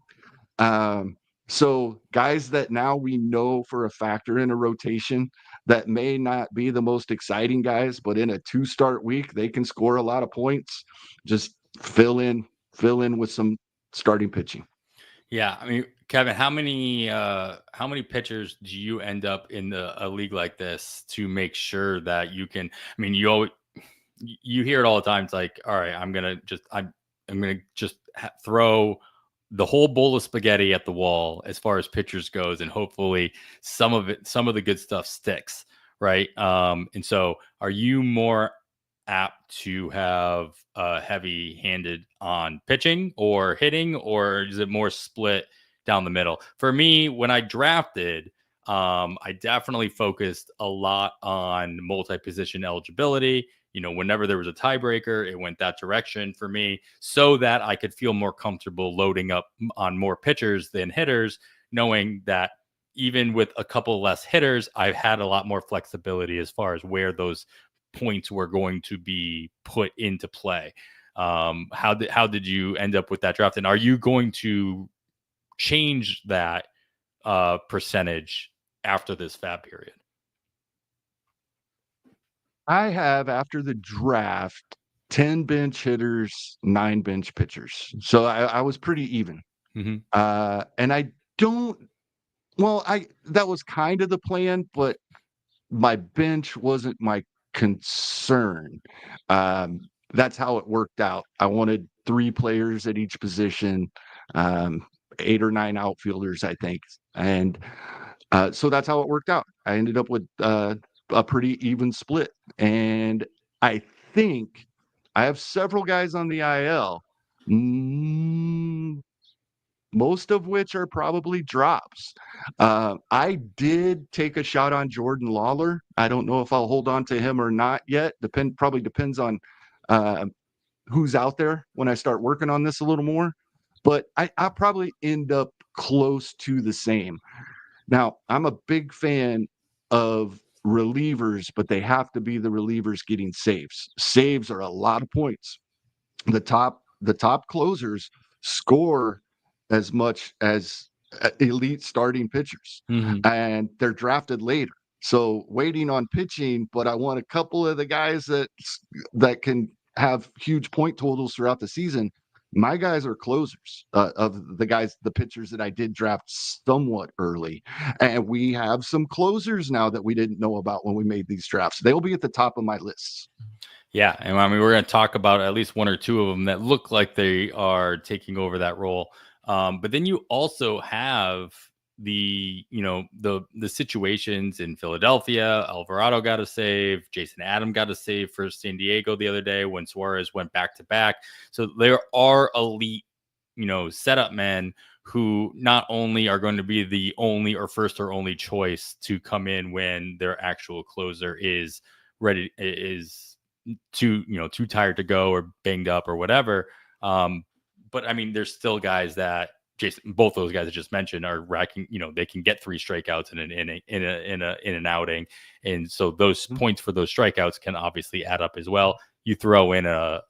um, so guys that now we know for a factor in a rotation, that may not be the most exciting guys, but in a 2-start week, they can score a lot of points. Just fill in with some starting pitching. Yeah, I mean, Kevin, how many pitchers do you end up in a league like this to make sure that you can? I mean, you hear it all the time. It's like, all right, I'm gonna just throw the whole bowl of spaghetti at the wall as far as pitchers goes, and hopefully some of the good stuff sticks, right? And so, are you more apt to have heavy-handed on pitching or hitting, or is it more split down the middle? For me, when I drafted, I definitely focused a lot on multi-position eligibility. Whenever there was a tiebreaker, it went that direction for me, so that I could feel more comfortable loading up on more pitchers than hitters, knowing that even with a couple less hitters, I've had a lot more flexibility as far as where those points were going to be put into play. How did you end up with that draft? And are you going to change that percentage after this Faab period? I have, after the draft, 10 bench hitters, 9 bench pitchers. So I was pretty even. Mm-hmm. And I don't, well, that was kind of the plan, but my bench wasn't my concern. That's how it worked out. I wanted 3 players at each position, um, 8 or 9 outfielders, I think. And so that's how it worked out. I ended up with a pretty even split. And I think I have several guys on the IL. Most of which are probably drops. I did take a shot on Jordan Lawler. I don't know if I'll hold on to him or not yet. Probably depends on uh, who's out there when I start working on this a little more. But I'll probably end up close to the same. Now, I'm a big fan of relievers, but they have to be the relievers getting saves. Saves are a lot of points. The top closers score as much as elite starting pitchers, Mm-hmm. and they're drafted later. So waiting on pitching, but I want a couple of the guys that can have huge point totals throughout the season. My guys are closers, of the pitchers that I did draft somewhat early. And we have some closers now that we didn't know about when we made these drafts. They'll be at the top of my lists. Yeah, and I mean, we're going to talk about at least one or two of them that look like they are taking over that role. But then you also have the situations in Philadelphia. Alvarado got a save. Jason Adam got a save for San Diego the other day when Suarez went back to back. So there are elite, setup men who not only are going to be the only or first or only choice to come in when their actual closer is too tired to go or banged up or whatever. But I mean, there's still guys that both those guys I just mentioned are racking. They can get 3 strikeouts in an outing, and so those points for those strikeouts can obviously add up as well. You throw in a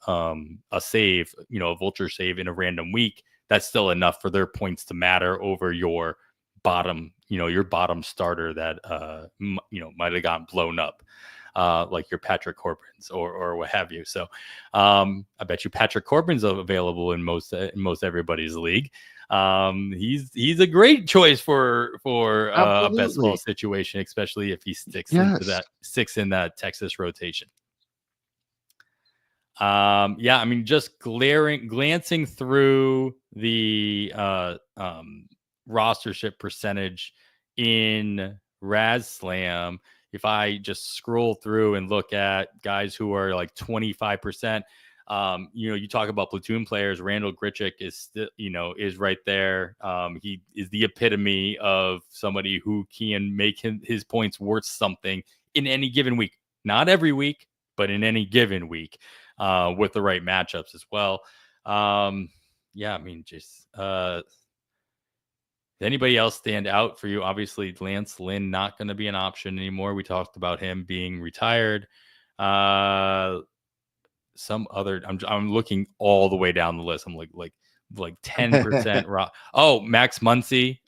save, a vulture save in a random week, that's still enough for their points to matter over your bottom starter that might have gotten blown up. Like your Patrick Corbins or what have you. So I bet you Patrick Corbin's available in most everybody's league. He's a great choice for a best ball Absolutely. situation, especially if he Yes. sticks in that Texas rotation. Yeah, I mean, just glancing through the rostership percentage in Raz Slam, if I just scroll through and look at guys who are like 25%, you talk about platoon players. Randall Grichuk is still, is right there. He is the epitome of somebody who can make his points worth something in any given week. Not every week, but in any given week. With the right matchups as well. Yeah, I mean, just anybody else stand out for you? Obviously, Lance Lynn not going to be an option anymore. We talked about him being retired. Some other. I'm looking all the way down the list. I'm like 10%. Oh, Max Muncy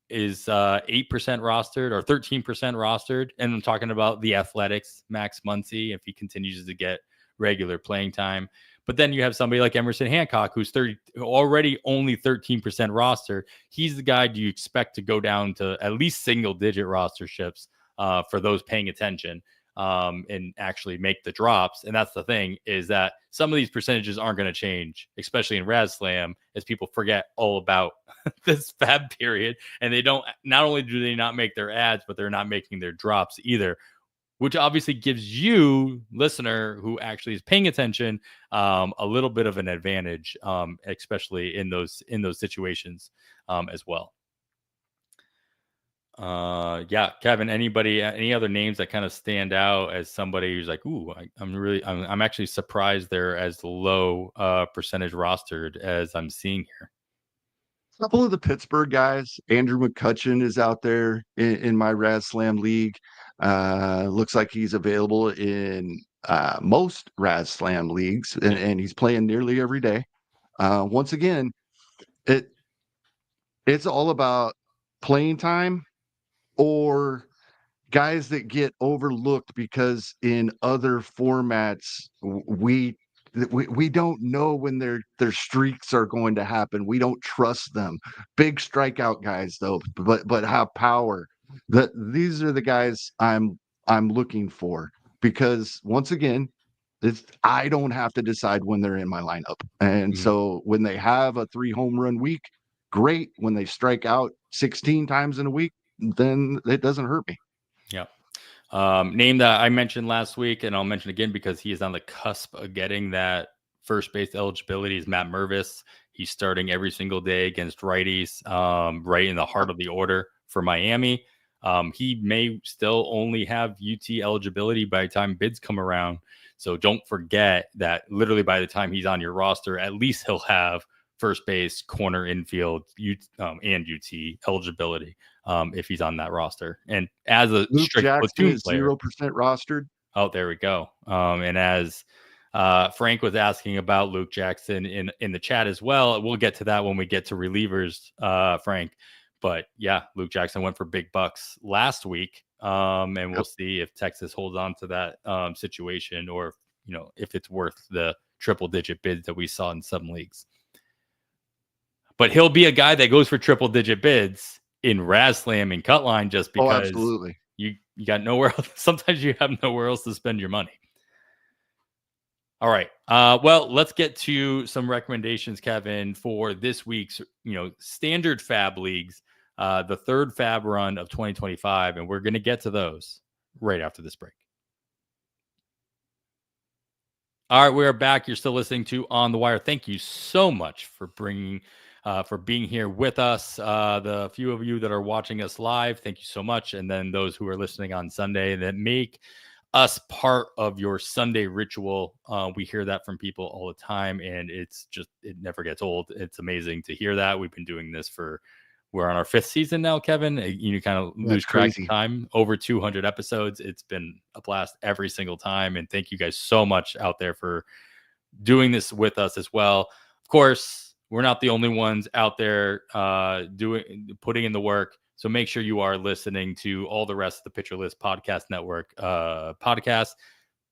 is 8% rostered or 13% rostered, and I'm talking about the Athletics. Max Muncy, if he continues to get regular playing time. But then you have somebody like Emerson Hancock, who's already only 13% roster. He's the guy you expect to go down to at least single-digit rosterships for those paying attention and actually make the drops. And that's the thing, is that some of these percentages aren't going to change, especially in Raz Slam, as people forget all about this Faab period. And not only do they not make their ads, but they're not making their drops either, which obviously gives you, listener, who actually is paying attention, a little bit of an advantage, especially in those situations as well. Yeah, Kevin, any other names that kind of stand out as somebody who's like, ooh, I'm actually surprised they're as low percentage rostered as I'm seeing here. A couple of the Pittsburgh guys. Andrew McCutcheon is out there in my Raz Slam league. Looks like he's available in most Raz Slam leagues, and he's playing nearly every day. Once again, it's all about playing time or guys that get overlooked because in other formats we don't know when their streaks are going to happen. We don't trust them. Big strikeout guys though, but have power. These are the guys I'm looking for, because once again, I don't have to decide when they're in my lineup. And so when they have a 3 home run week, great. When they strike out 16 times in a week, then it doesn't hurt me. Yeah. Name that I mentioned last week, and I'll mention again because he is on the cusp of getting that first base eligibility, is Matt Mervis. He's starting every single day against righties, right in the heart of the order for Miami. He may still only have UT eligibility by the time bids come around. So don't forget that literally by the time he's on your roster, at least he'll have first base, corner, infield, and UT eligibility if he's on that roster. And as a Luke strict Jackson platoon is player, 0% rostered. Oh, there we go. And as Frank was asking about Luke Jackson in the chat as well, we'll get to that when we get to relievers, Frank. But yeah, Luke Jackson went for big bucks last week, and we'll see if Texas holds on to that situation, or if it's worth the triple-digit bids that we saw in some leagues. But he'll be a guy that goes for triple-digit bids in Raz Slam and Cutline just because absolutely. You got nowhere else. Sometimes you have nowhere else to spend your money. All right. Well, let's get to some recommendations, Kevin, for this week's standard Faab leagues, the third Faab run of 2025, and we're going to get to those right after this break. All right, we're back. You're still listening to On the Wire. Thank you so much for being here with us. The few of you that are watching us live, thank you so much. And then those who are listening on Sunday that make us part of your Sunday ritual. We hear that from people all the time, and it never gets old. It's amazing to hear that. We've been doing this we're on our 5th season now, Kevin. You kind of lose track of time. Over 200 episodes. It's been a blast every single time. And thank you guys so much out there for doing this with us as well. Of course, we're not the only ones out there putting in the work. So make sure you are listening to all the rest of the Pitcher List Podcast Network podcasts.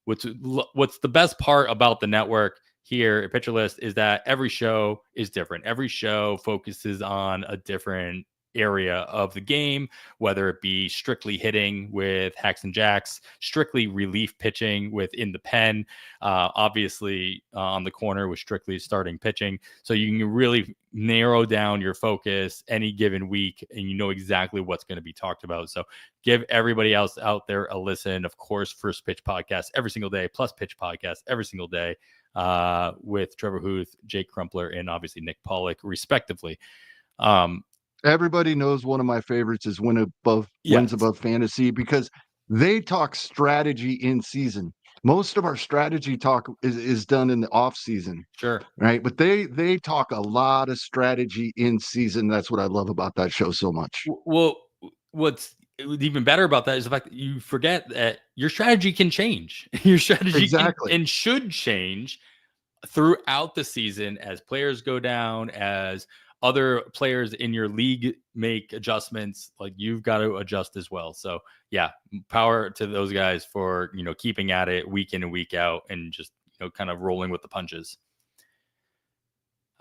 What's the best part about the network here at Pitcher List is that every show is different. Every show focuses on a different area of the game, whether it be strictly hitting with hacks and jacks, strictly relief pitching with in the pen, obviously on the corner with strictly starting pitching. So you can really narrow down your focus any given week and you know exactly what's going to be talked about. So give everybody else out there a listen. Of course, First Pitch Podcast every single day, plus Pitch Podcast every single day with Trevor Huth, Jake Crumpler, and obviously Nick Pollock, respectively. Everybody knows one of my favorites is Wins Above Fantasy, because they talk strategy in season. Most of our strategy talk is done in the off season. Sure. Right. But they talk a lot of strategy in season. That's what I love about that show so much. Well, what's even better about that is the fact that you forget that your strategy can change. Your strategy exactly. and should change throughout the season as players go down, as other players in your league make adjustments. Like, you've got to adjust as well. So yeah, power to those guys for, you know, keeping at it week in and week out and just, you know, kind of rolling with the punches.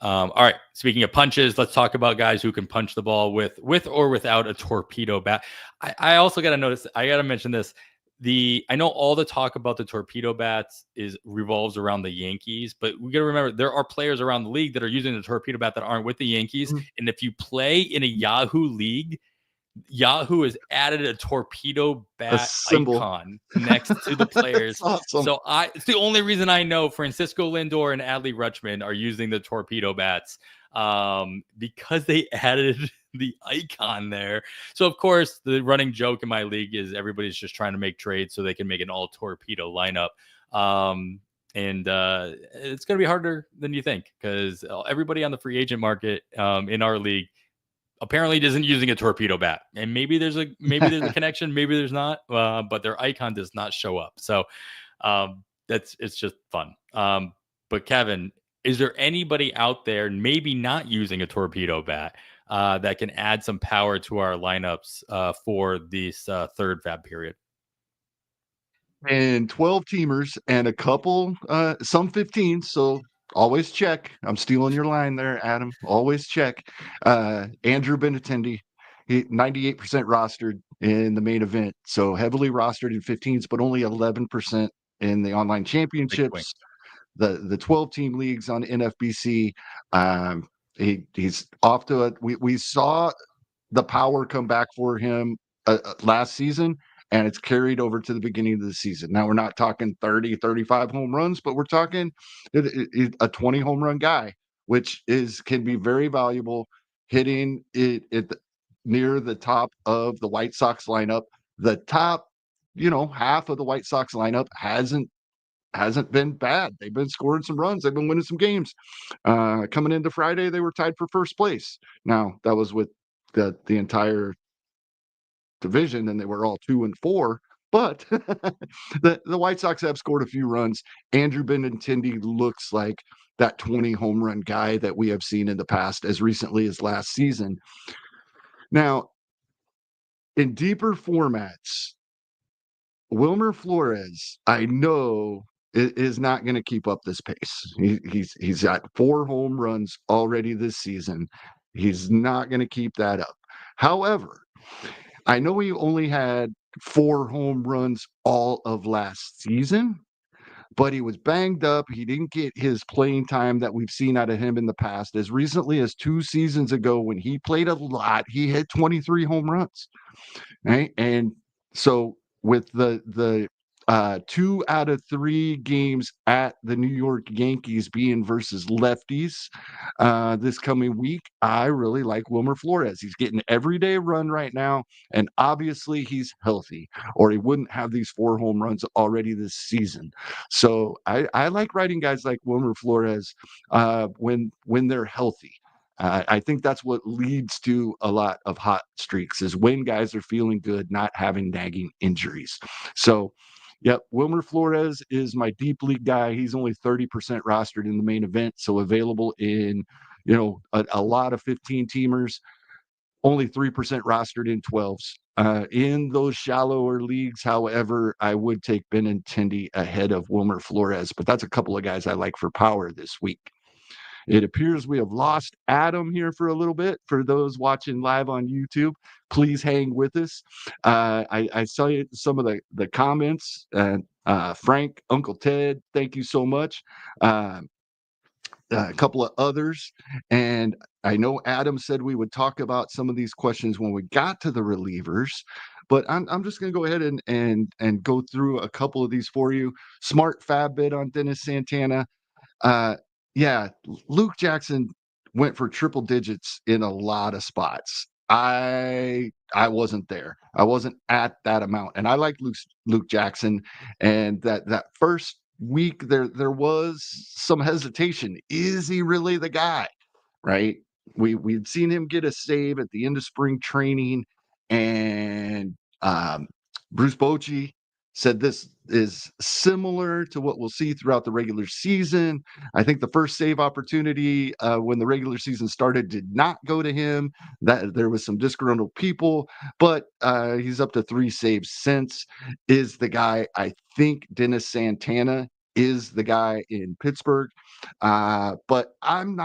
All right. Speaking of punches, let's talk about guys who can punch the ball with or without a torpedo bat. I also got to notice, I got to mention this. I know all the talk about the torpedo bats revolves around the Yankees, but we got to remember there are players around the league that are using the torpedo bat that aren't with the Yankees. Mm-hmm. And if you play in a Yahoo league, Yahoo has added a torpedo bat icon next to the players. Awesome. So it's the only reason I know Francisco Lindor and Adley Rutschman are using the torpedo bats, because they added the icon there. So of course the running joke in my league is everybody's just trying to make trades so they can make an all torpedo lineup. And it's going to be harder than you think, because everybody on the free agent market in our league apparently isn't using a torpedo bat, and maybe there's a connection, maybe there's not, but their icon does not show up. So it's just fun. But Kevin, is there anybody out there maybe not using a torpedo bat that can add some power to our lineups for this third Faab period? And 12 teamers and a couple, some 15. So always check. I'm stealing your line there, Adam. Always check. Andrew Benintendi, 98% rostered in the main event. So heavily rostered in 15s, but only 11% in the online championships. The 12-team leagues on NFBC. He's off to it. We saw the power come back for him last season, and it's carried over to the beginning of the season. Now, we're not talking 30, 35 home runs, but we're talking a 20 home run guy, which can be very valuable, hitting it near the top of the White Sox lineup. The top, half of the White Sox lineup hasn't been bad. They've been scoring some runs. They've been winning some games. Coming into Friday, they were tied for first place. Now, that was with the entire division, and they were all 2-4. But the White Sox have scored a few runs. Andrew Benintendi looks like that 20 home run guy that we have seen in the past, as recently as last season. Now, in deeper formats, Wilmer Flores, I know, is not going to keep up this pace. He's got 4 home runs already this season. He's not going to keep that up. However, I know he only had 4 home runs all of last season, but he was banged up. He didn't get his playing time that we've seen out of him in the past. As recently as 2 seasons ago, when he played a lot, he hit 23 home runs. Right? And so with the 2 out of 3 games at the New York Yankees being versus lefties this coming week, I really like Wilmer Flores. He's getting everyday run right now, and obviously he's healthy, or he wouldn't have these 4 home runs already this season. So I like writing guys like Wilmer Flores when they're healthy. I think that's what leads to a lot of hot streaks, is when guys are feeling good, not having nagging injuries. So, yep, Wilmer Flores is my deep league guy. He's only 30% rostered in the main event, so available in, a lot of 15 teamers. only 3% rostered in 12s. In those shallower leagues, however, I would take Benintendi ahead of Wilmer Flores, but that's a couple of guys I like for power this week. It appears we have lost Adam here for a little bit. For those watching live on YouTube, please hang with us. I saw some of the comments. Frank, Uncle Ted, thank you so much. A couple of others. And I know Adam said we would talk about some of these questions when we got to the relievers, but I'm just going to go ahead and go through a couple of these for you. Smart Fab bid on Dennis Santana. Yeah, Luke Jackson went for triple digits in a lot of spots. I wasn't there. I wasn't at that amount, and I like Luke Jackson. And that first week there was some hesitation. Is he really the guy? Right? We'd seen him get a save at the end of spring training, and Bruce Bochy said this is similar to what we'll see throughout the regular season. I think the first save opportunity when the regular season started did not go to him. That there was some disgruntled people, but he's up to 3 saves since. Is the guy. I think Dennis Santana is the guy in Pittsburgh, but I'm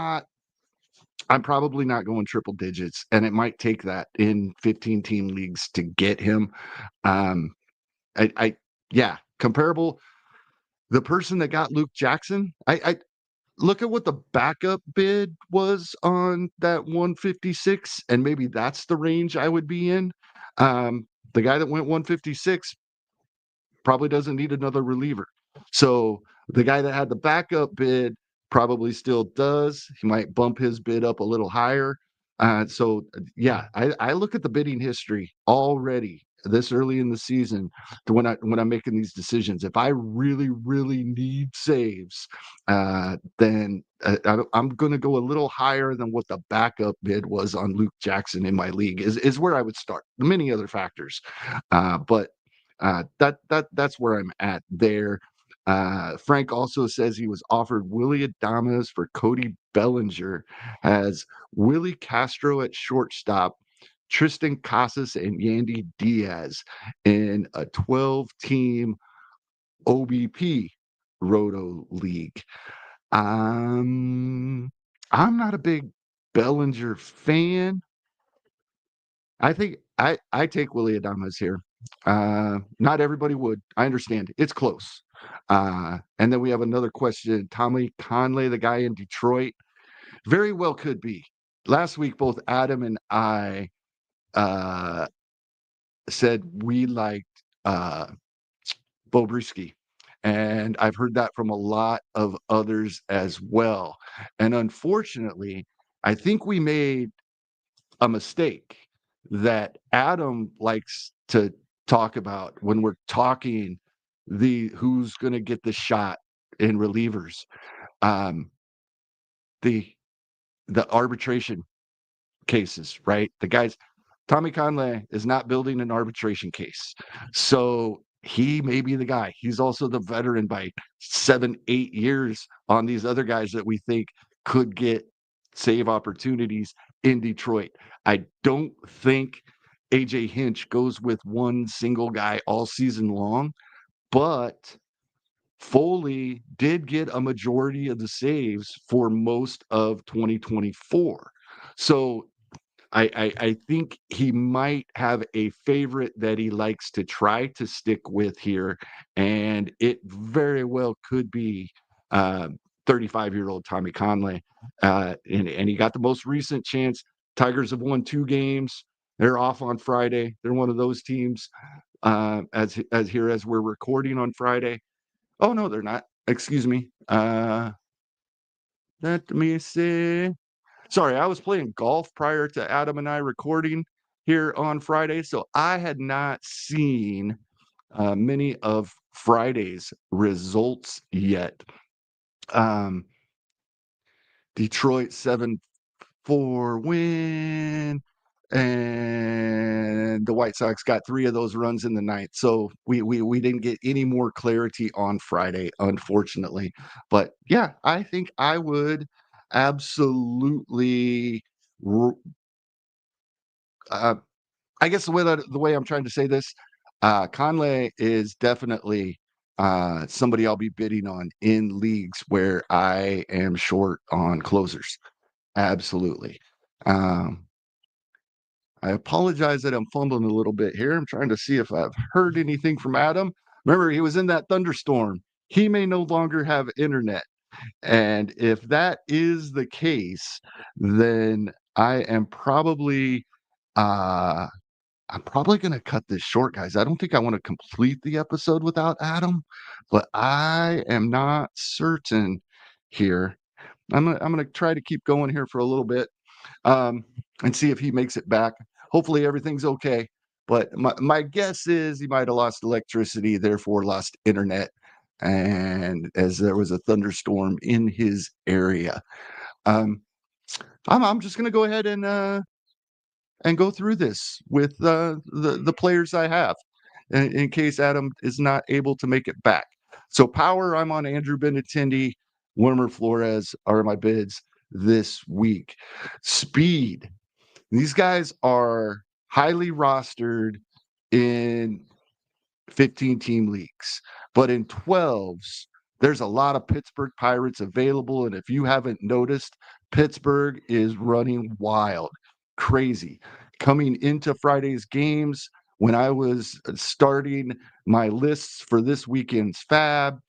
probably not going triple digits, and it might take that in 15 team leagues to get him. Um, yeah, comparable. The person that got Luke Jackson, I look at what the backup bid was on that 156, and maybe that's the range I would be in. The guy that went 156 probably doesn't need another reliever. So the guy that had the backup bid probably still does. He might bump his bid up a little higher. Yeah, I look at the bidding history already this early in the season to when I'm making these decisions. If I really, really need saves, then I'm going to go a little higher than what the backup bid was on Luke Jackson in my league. Is where I would start. Many other factors, but that's where I'm at there. Frank also says he was offered Willie Adames for Cody Bellinger, has Willie Castro at shortstop, Tristan Casas and Yandy Diaz in a 12-team OBP Roto League. I'm not a big Bellinger fan. I think I take Willie Adames here. Not everybody would. I understand. It's close. And then we have another question. Tommy Conley, the guy in Detroit, very well could be. Last week, both Adam and I said we liked Bo Brieske. And I've heard that from a lot of others as well. And unfortunately, I think we made a mistake that Adam likes to talk about when we're talking the who's going to get the shot in relievers. Um, the arbitration cases, right? The guys, Tommy Conley is not building an arbitration case, so he may be the guy. He's also the veteran by 7, 8 years on these other guys that we think could get save opportunities in Detroit. I don't think AJ Hinch goes with one single guy all season long, but Foley did get a majority of the saves for most of 2024. So I think he might have a favorite that he likes to try to stick with here, and it very well could be 35-year-old Tommy Conley. And he got the most recent chance. Tigers have won 2 games. They're off on Friday. They're one of those teams as we're recording on Friday. Oh no, they're not. Excuse me. Let me see. Sorry, I was playing golf prior to Adam and I recording here on Friday, so I had not seen many of Friday's results yet. Detroit 7-4 win, and the White Sox got 3 of those runs in the ninth. So we didn't get any more clarity on Friday, unfortunately. But yeah, I think I would absolutely I guess the way I'm trying to say this, Conley is definitely somebody I'll be bidding on in leagues where I am short on closers. Absolutely. Um, I apologize that I'm fumbling a little bit here. I'm trying to see if I've heard anything from Adam. Remember, he was in that thunderstorm. He may no longer have internet. And if that is the case, then I am probably uh I'm probably going to cut this short, guys. I don't think I want to complete the episode without Adam, but I am not certain here. I'm gonna try to keep going here for a little bit, um, and see if he makes it back. Hopefully everything's okay. But my guess is he might have lost electricity, therefore lost internet, and as there was a thunderstorm in his area. Um, I'm just gonna go ahead and go through this with the players I have in case Adam is not able to make it back. So power, I'm on Andrew Benintendi, Wilmer Flores are my bids this week. Speed, these guys are highly rostered in 15 team leagues, but in 12s, there's a lot of Pittsburgh Pirates available. And if you haven't noticed, Pittsburgh is running wild, crazy. Coming into Friday's games, when I was starting my lists for this weekend's Faab,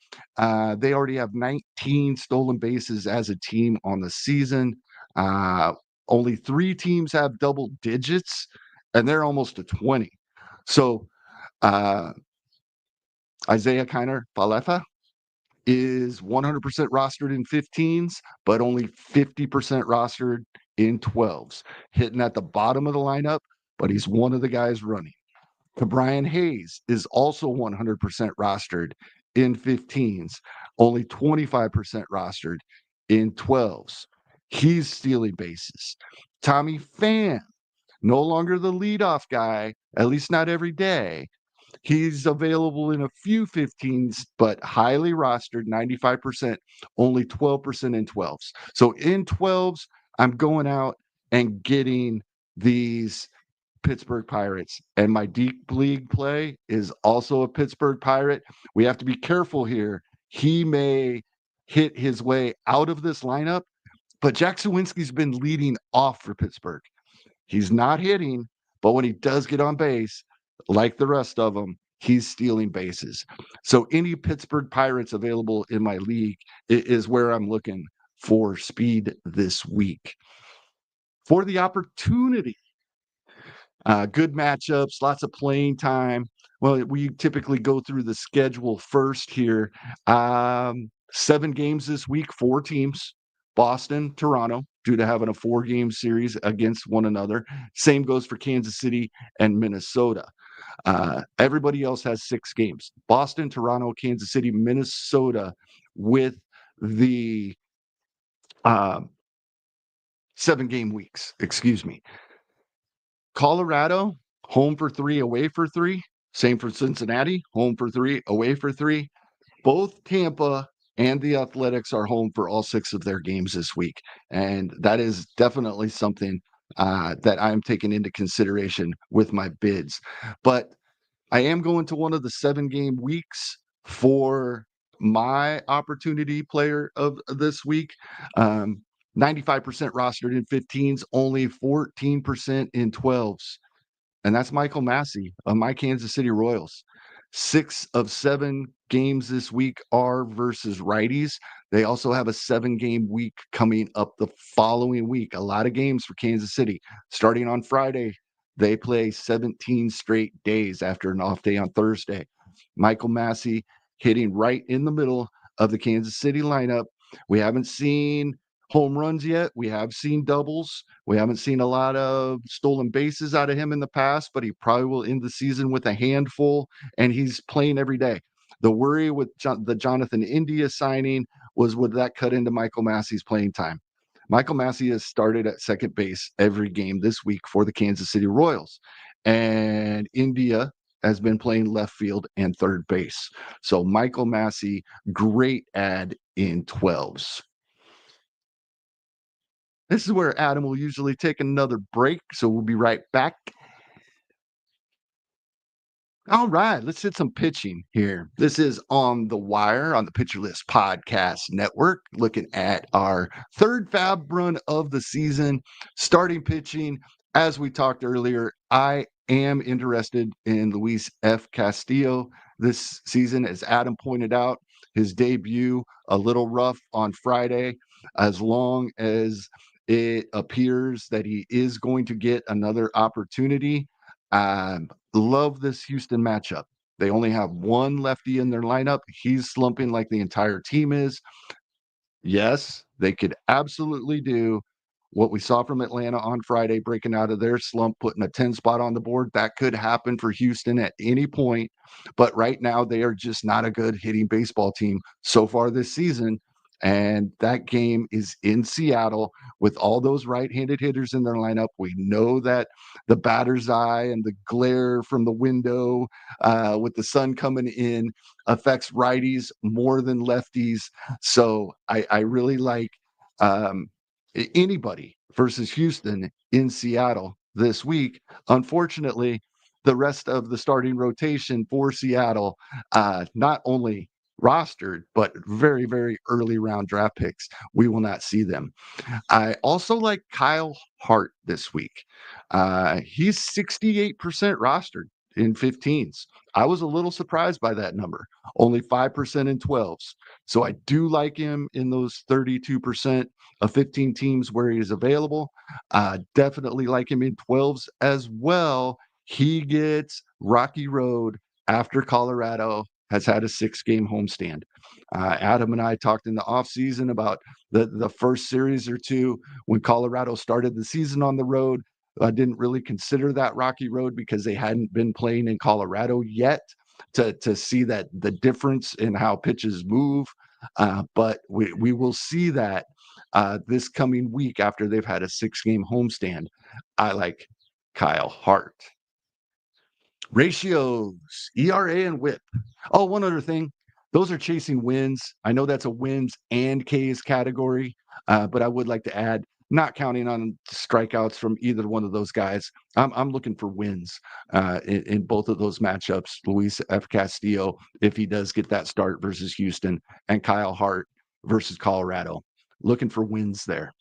they already have 19 stolen bases as a team on the season. Uh, Only 3 teams have double digits, and they're almost to 20. So, uh, Isaiah Kiner Falefa is 100% rostered in 15s, but only 50% rostered in 12s. Hitting at the bottom of the lineup, but he's one of the guys running. Brian Hayes is also 100% rostered in 15s, only 25% rostered in 12s. He's stealing bases. Tommy Pham, no longer the leadoff guy, at least not every day. He's available in a few 15s, but highly rostered, 95%, only 12% in 12s. So in 12s, I'm going out and getting these Pittsburgh Pirates. And my deep league play is also a Pittsburgh Pirate. We have to be careful here. He may hit his way out of this lineup, but Jack Sawinski's been leading off for Pittsburgh. He's not hitting, but when he does get on base, like the rest of them, he's stealing bases. So any Pittsburgh Pirates available in my league is where I'm looking for speed this week. For the opportunity, good matchups, lots of playing time. Well, we typically go through the schedule first here. 7 games this week, 4 teams. Boston, Toronto, due to having a 4-game series against one another. Same goes for Kansas City and Minnesota. Everybody else has 6 games. Boston, Toronto, Kansas City, Minnesota with the 7-game weeks, excuse me. Colorado, home for 3, away for 3. Same for Cincinnati, home for 3, away for 3. Both Tampa and the Athletics are home for all 6 of their games this week. And that is definitely something that I'm taking into consideration with my bids. But I am going to one of the 7-game weeks for my opportunity player of this week. 95% rostered in 15s, only 14% in 12s. And that's Michael Massey of my Kansas City Royals. 6 of 7 games this week are versus righties. They also have a 7-game week coming up the following week. A lot of games for Kansas City. Starting on Friday, they play 17 straight days after an off day on Thursday. Michael Massey hitting right in the middle of the Kansas City lineup. We haven't seen home runs yet. We have seen doubles. We haven't seen a lot of stolen bases out of him in the past, but he probably will end the season with a handful, and he's playing every day. The worry with the Jonathan India signing was, would that cut into Michael Massey's playing time? Michael Massey has started at second base every game this week for the Kansas City Royals, and India has been playing left field and third base. So Michael Massey, great ad in 12s. This is where Adam will usually take another break, so we'll be right back. All right, let's hit some pitching here. This is On the Wire on the Pitcher List Podcast Network, looking at our third Faab run of the season, starting pitching. As we talked earlier, I am interested in Luis F. Castillo this season. As Adam pointed out, his debut a little rough on Friday. As long as it appears that he is going to get another opportunity, love this Houston matchup. They only have one lefty in their lineup. He's slumping like the entire team is. Yes, they could absolutely do what we saw from Atlanta on Friday, breaking out of their slump, putting a 10 spot on the board. That could happen for Houston at any point. But right now, they are just not a good hitting baseball team so far this season. And that game is in Seattle with all those right handed hitters in their lineup. We know that the batter's eye and the glare from the window with the sun coming in affects righties more than lefties. So I really like anybody versus Houston in Seattle this week. Unfortunately, the rest of the starting rotation for Seattle, not only rostered, but very, very early round draft picks. We will not see them. I also like Kyle Hart this week. He's 68% rostered in 15s. I was a little surprised by that number, only 5% in 12s. So I do like him in those 32% of 15 teams where he is available. Definitely like him in 12s as well. He gets Rocky Road after Colorado has had a 6-game homestand. Adam and I talked in the offseason about the first series or two when Colorado started the season on the road. I didn't really consider that Rocky Road because they hadn't been playing in Colorado yet to see that the difference in how pitches move. But we will see that this coming week after they've had a 6-game homestand. I like Kyle Hart. Ratios, ERA and WHIP. Oh, one other thing. Those are chasing wins. I know that's a wins and Ks category, but I would like to add, not counting on strikeouts from either one of those guys. I'm looking for wins in both of those matchups. Luis F. Castillo, if he does get that start versus Houston, and Kyle Hart versus Colorado. Looking for wins there.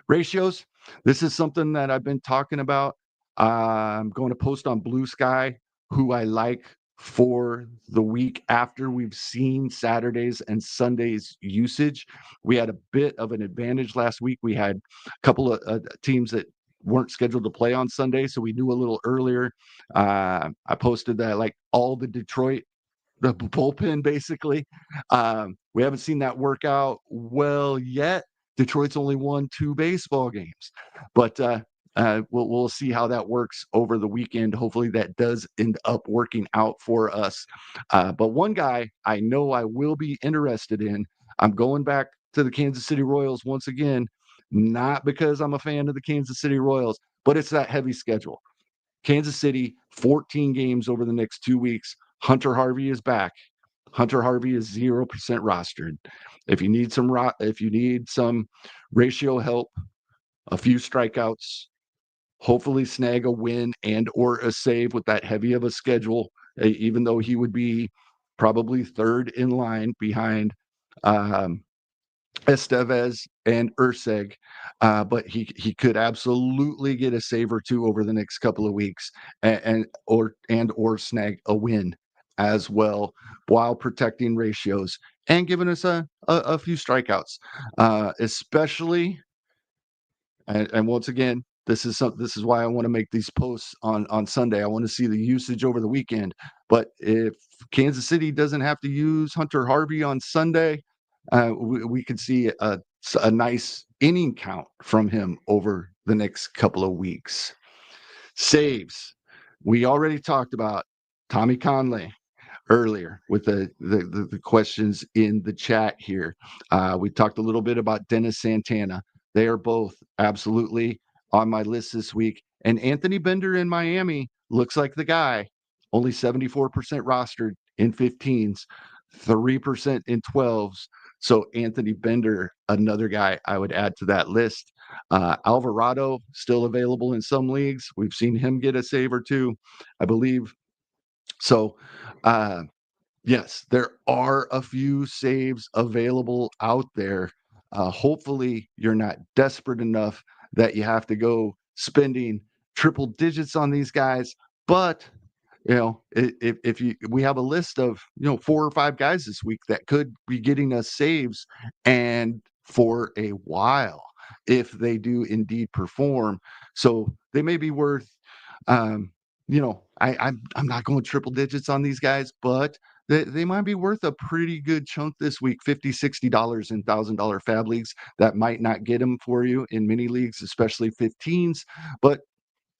Ratios, this is something that I've been talking about. I'm going to post on Blue Sky who I like for the week after we've seen Saturdays and Sundays usage. We had a bit of an advantage last week. We had a couple of teams that weren't scheduled to play on Sunday, so we knew a little earlier. I posted that like all the Detroit the bullpen basically. We haven't seen that work out well yet. Detroit's only won 2 baseball games, but we'll see how that works over the weekend. Hopefully, that does end up working out for us. But one guy I know I will be interested in. I'm going back to the Kansas City Royals once again, not because I'm a fan of the Kansas City Royals, but it's that heavy schedule. Kansas City, 14 games over the next 2 weeks. Hunter Harvey is back. Hunter Harvey is 0% rostered. If you need some ratio help, a few strikeouts, hopefully snag a win and or a save with that heavy of a schedule, even though he would be probably third in line behind Estevez and Urseg, but he could absolutely get a save or two over the next couple of weeks, and or snag a win as well while protecting ratios and giving us a few strikeouts, especially. And once again, this is why I want to make these posts on Sunday. I want to see the usage over the weekend. But if Kansas City doesn't have to use Hunter Harvey on Sunday, we could see a nice inning count from him over the next couple of weeks. Saves. We already talked about Tommy Conley earlier with the questions in the chat here. We talked a little bit about Dennis Santana. They are both absolutely on my list this week. And Anthony Bender in Miami looks like the guy. Only 74% rostered in 15s, 3% in 12s. So Anthony Bender, another guy I would add to that list. Alvarado, still available in some leagues. We've seen him get a save or two, I believe. So, yes, there are a few saves available out there. Hopefully, you're not desperate enough that you have to go spending triple digits on these guys. But if we have a list of 4 or 5 guys this week that could be getting us saves, and for a while, if they do indeed perform, so they may be worth. Um, I'm not going triple digits on these guys, but they might be worth a pretty good chunk this week, $50, $60 in $1,000 Fab leagues. That might not get them for you in mini leagues, especially 15s, but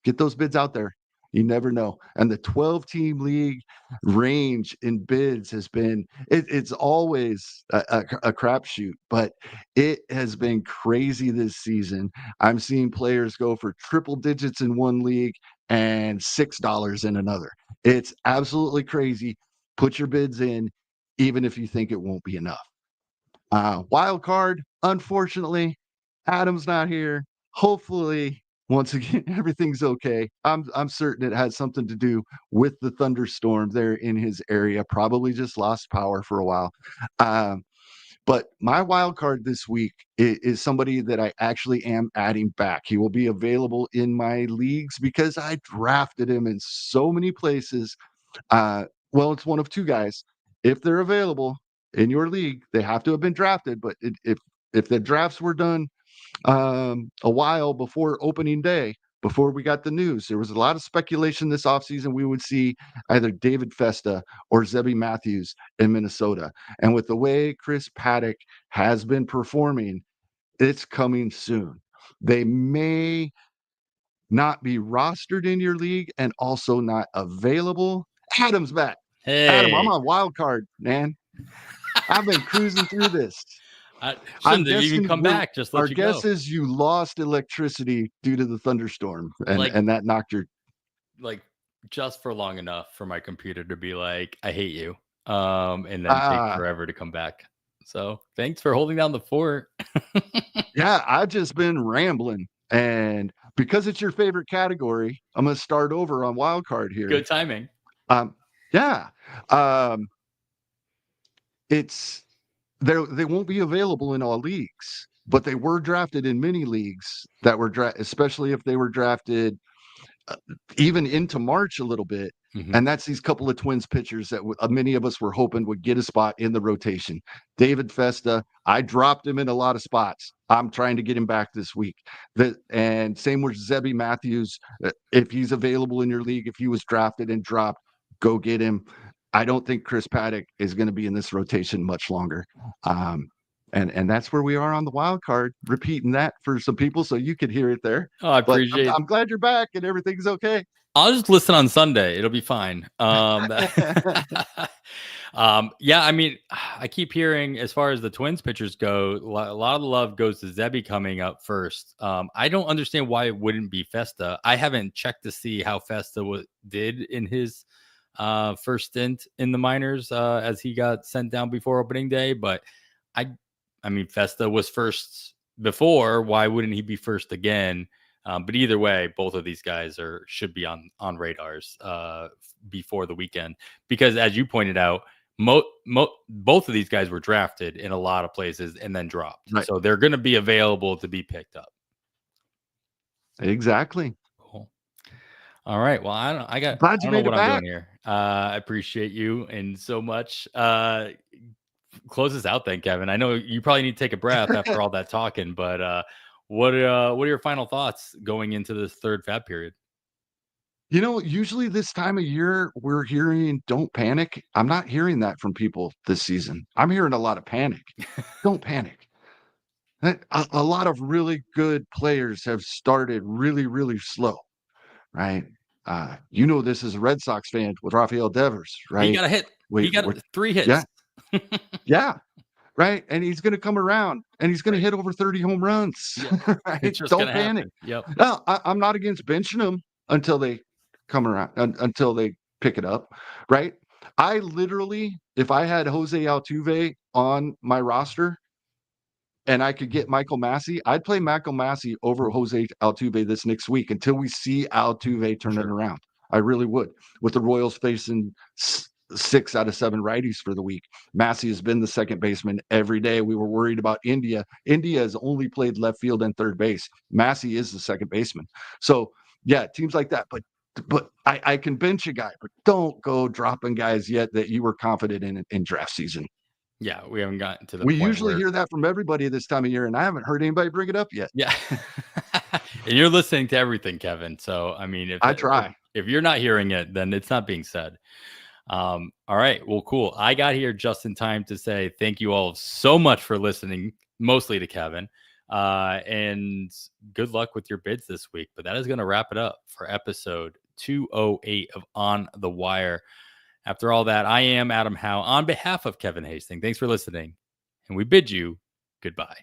get those bids out there. You never know. And the 12-team league range in bids has been, it's always a crapshoot, but it has been crazy this season. I'm seeing players go for triple digits in one league and $6 in another. It's absolutely crazy. Put your bids in, even if you think it won't be enough. Wild card, unfortunately, Adam's not here. Hopefully, once again, everything's okay. I'm certain it has something to do with the thunderstorm there in his area. Probably just lost power for a while. Um, but my wild card this week is somebody that I actually am adding back. He will be available in my leagues because I drafted him in so many places. Well, it's one of two guys. If they're available in your league, they have to have been drafted. But if the drafts were done a while before opening day, before we got the news, there was a lot of speculation this offseason we would see either David Festa or Zebby Matthews in Minnesota. And with the way Chris Paddock has been performing, it's coming soon. They may not be rostered in your league and also not available. Adam's back. Adam, I'm Hey, on wild card, man. I've been cruising through this. I I'm shouldn't have even guessing come back. Just our let you guess go. is you lost electricity due to the thunderstorm, and Like, that knocked your. like just for long enough for my computer to be like, I hate you. And then take Ah, forever to come back. So thanks for holding down the fort. yeah, I've just been rambling, and because it's your favorite category, I'm gonna start over on wild card here. Good timing. Um, yeah, um, it's they won't be available in all leagues, but they were drafted in many leagues that were especially if they were drafted uh, even into March a little bit. Mhm. And that's these couple of Twins pitchers that many of us were hoping would get a spot in the rotation. David Festa, I dropped him in a lot of spots. I'm trying to get him back this week. And same with Zebby Matthews. If he's available in your league, if he was drafted and dropped, go get him. I don't think Chris Paddock is going to be in this rotation much longer. And that's where we are on the wild card. Repeating that for some people so you could hear it there. Oh, I But appreciate. I'm glad you're back and everything's okay. I'll just listen on Sunday. It'll be fine. Yeah, I mean, I keep hearing as far as the Twins pitchers go, a lot of the love goes to Zebby coming up first. I don't understand why it wouldn't be Festa. I haven't checked to see how Festa did in his first stint in the minors as he got sent down before opening day. But I, I mean, Festa was first before. Why wouldn't he be first again? But either way, both of these guys should be on radars before the weekend because, as you pointed out, both of these guys were drafted in a lot of places and then dropped, Right. so they're going to be available to be picked up. Exactly. Cool. All right. Well, I Glad you don't know made it what I'm back. doing here. I appreciate you and so much. Close us out then, Kevin. I know you probably need to take a breath after all that talking, but what are your final thoughts going into this third Fab period? Usually this time of year, we're hearing don't panic. I'm not hearing that from people this season. I'm hearing a lot of panic. Don't panic. A lot of really good players have started really, really slow, right? This is a Red Sox fan with Rafael Devers, He right? got a hit. He got 3 Yeah, hits. yeah, right. And he's going to come around and he's going to Right. hit over 30 home runs, Yep. right? It's just Don't gonna panic. happen. Yep. No, I'm not against benching them until they come around, until they pick it up, right? I literally, if I had Jose Altuve on my roster and I could get Michael Massey, I'd play Michael Massey over Jose Altuve this next week until we see Altuve turn it around. I really would. With the Royals facing 6 out of 7 righties for the week, Massey has been the second baseman every day. We were worried about India. India has only played left field and third base. Massey is the second baseman. So yeah, teams like that. But I can bench a guy, but don't go dropping guys yet that you were confident in draft season. Yeah, we haven't gotten to the We point usually where hear that from everybody this time of year, and I haven't heard anybody bring it up yet. yeah. And you're listening to everything, Kevin. So I mean, I try. if you're not hearing it, then it's not being said. All right. Well, cool. I got here just in time to say thank you all so much for listening, mostly to Kevin. And good luck with your bids this week. But that is going to wrap it up for episode 208 of On the Wire. After all that, I am Adam Howe on behalf of Kevin Hasting. Thanks for listening, and we bid you goodbye.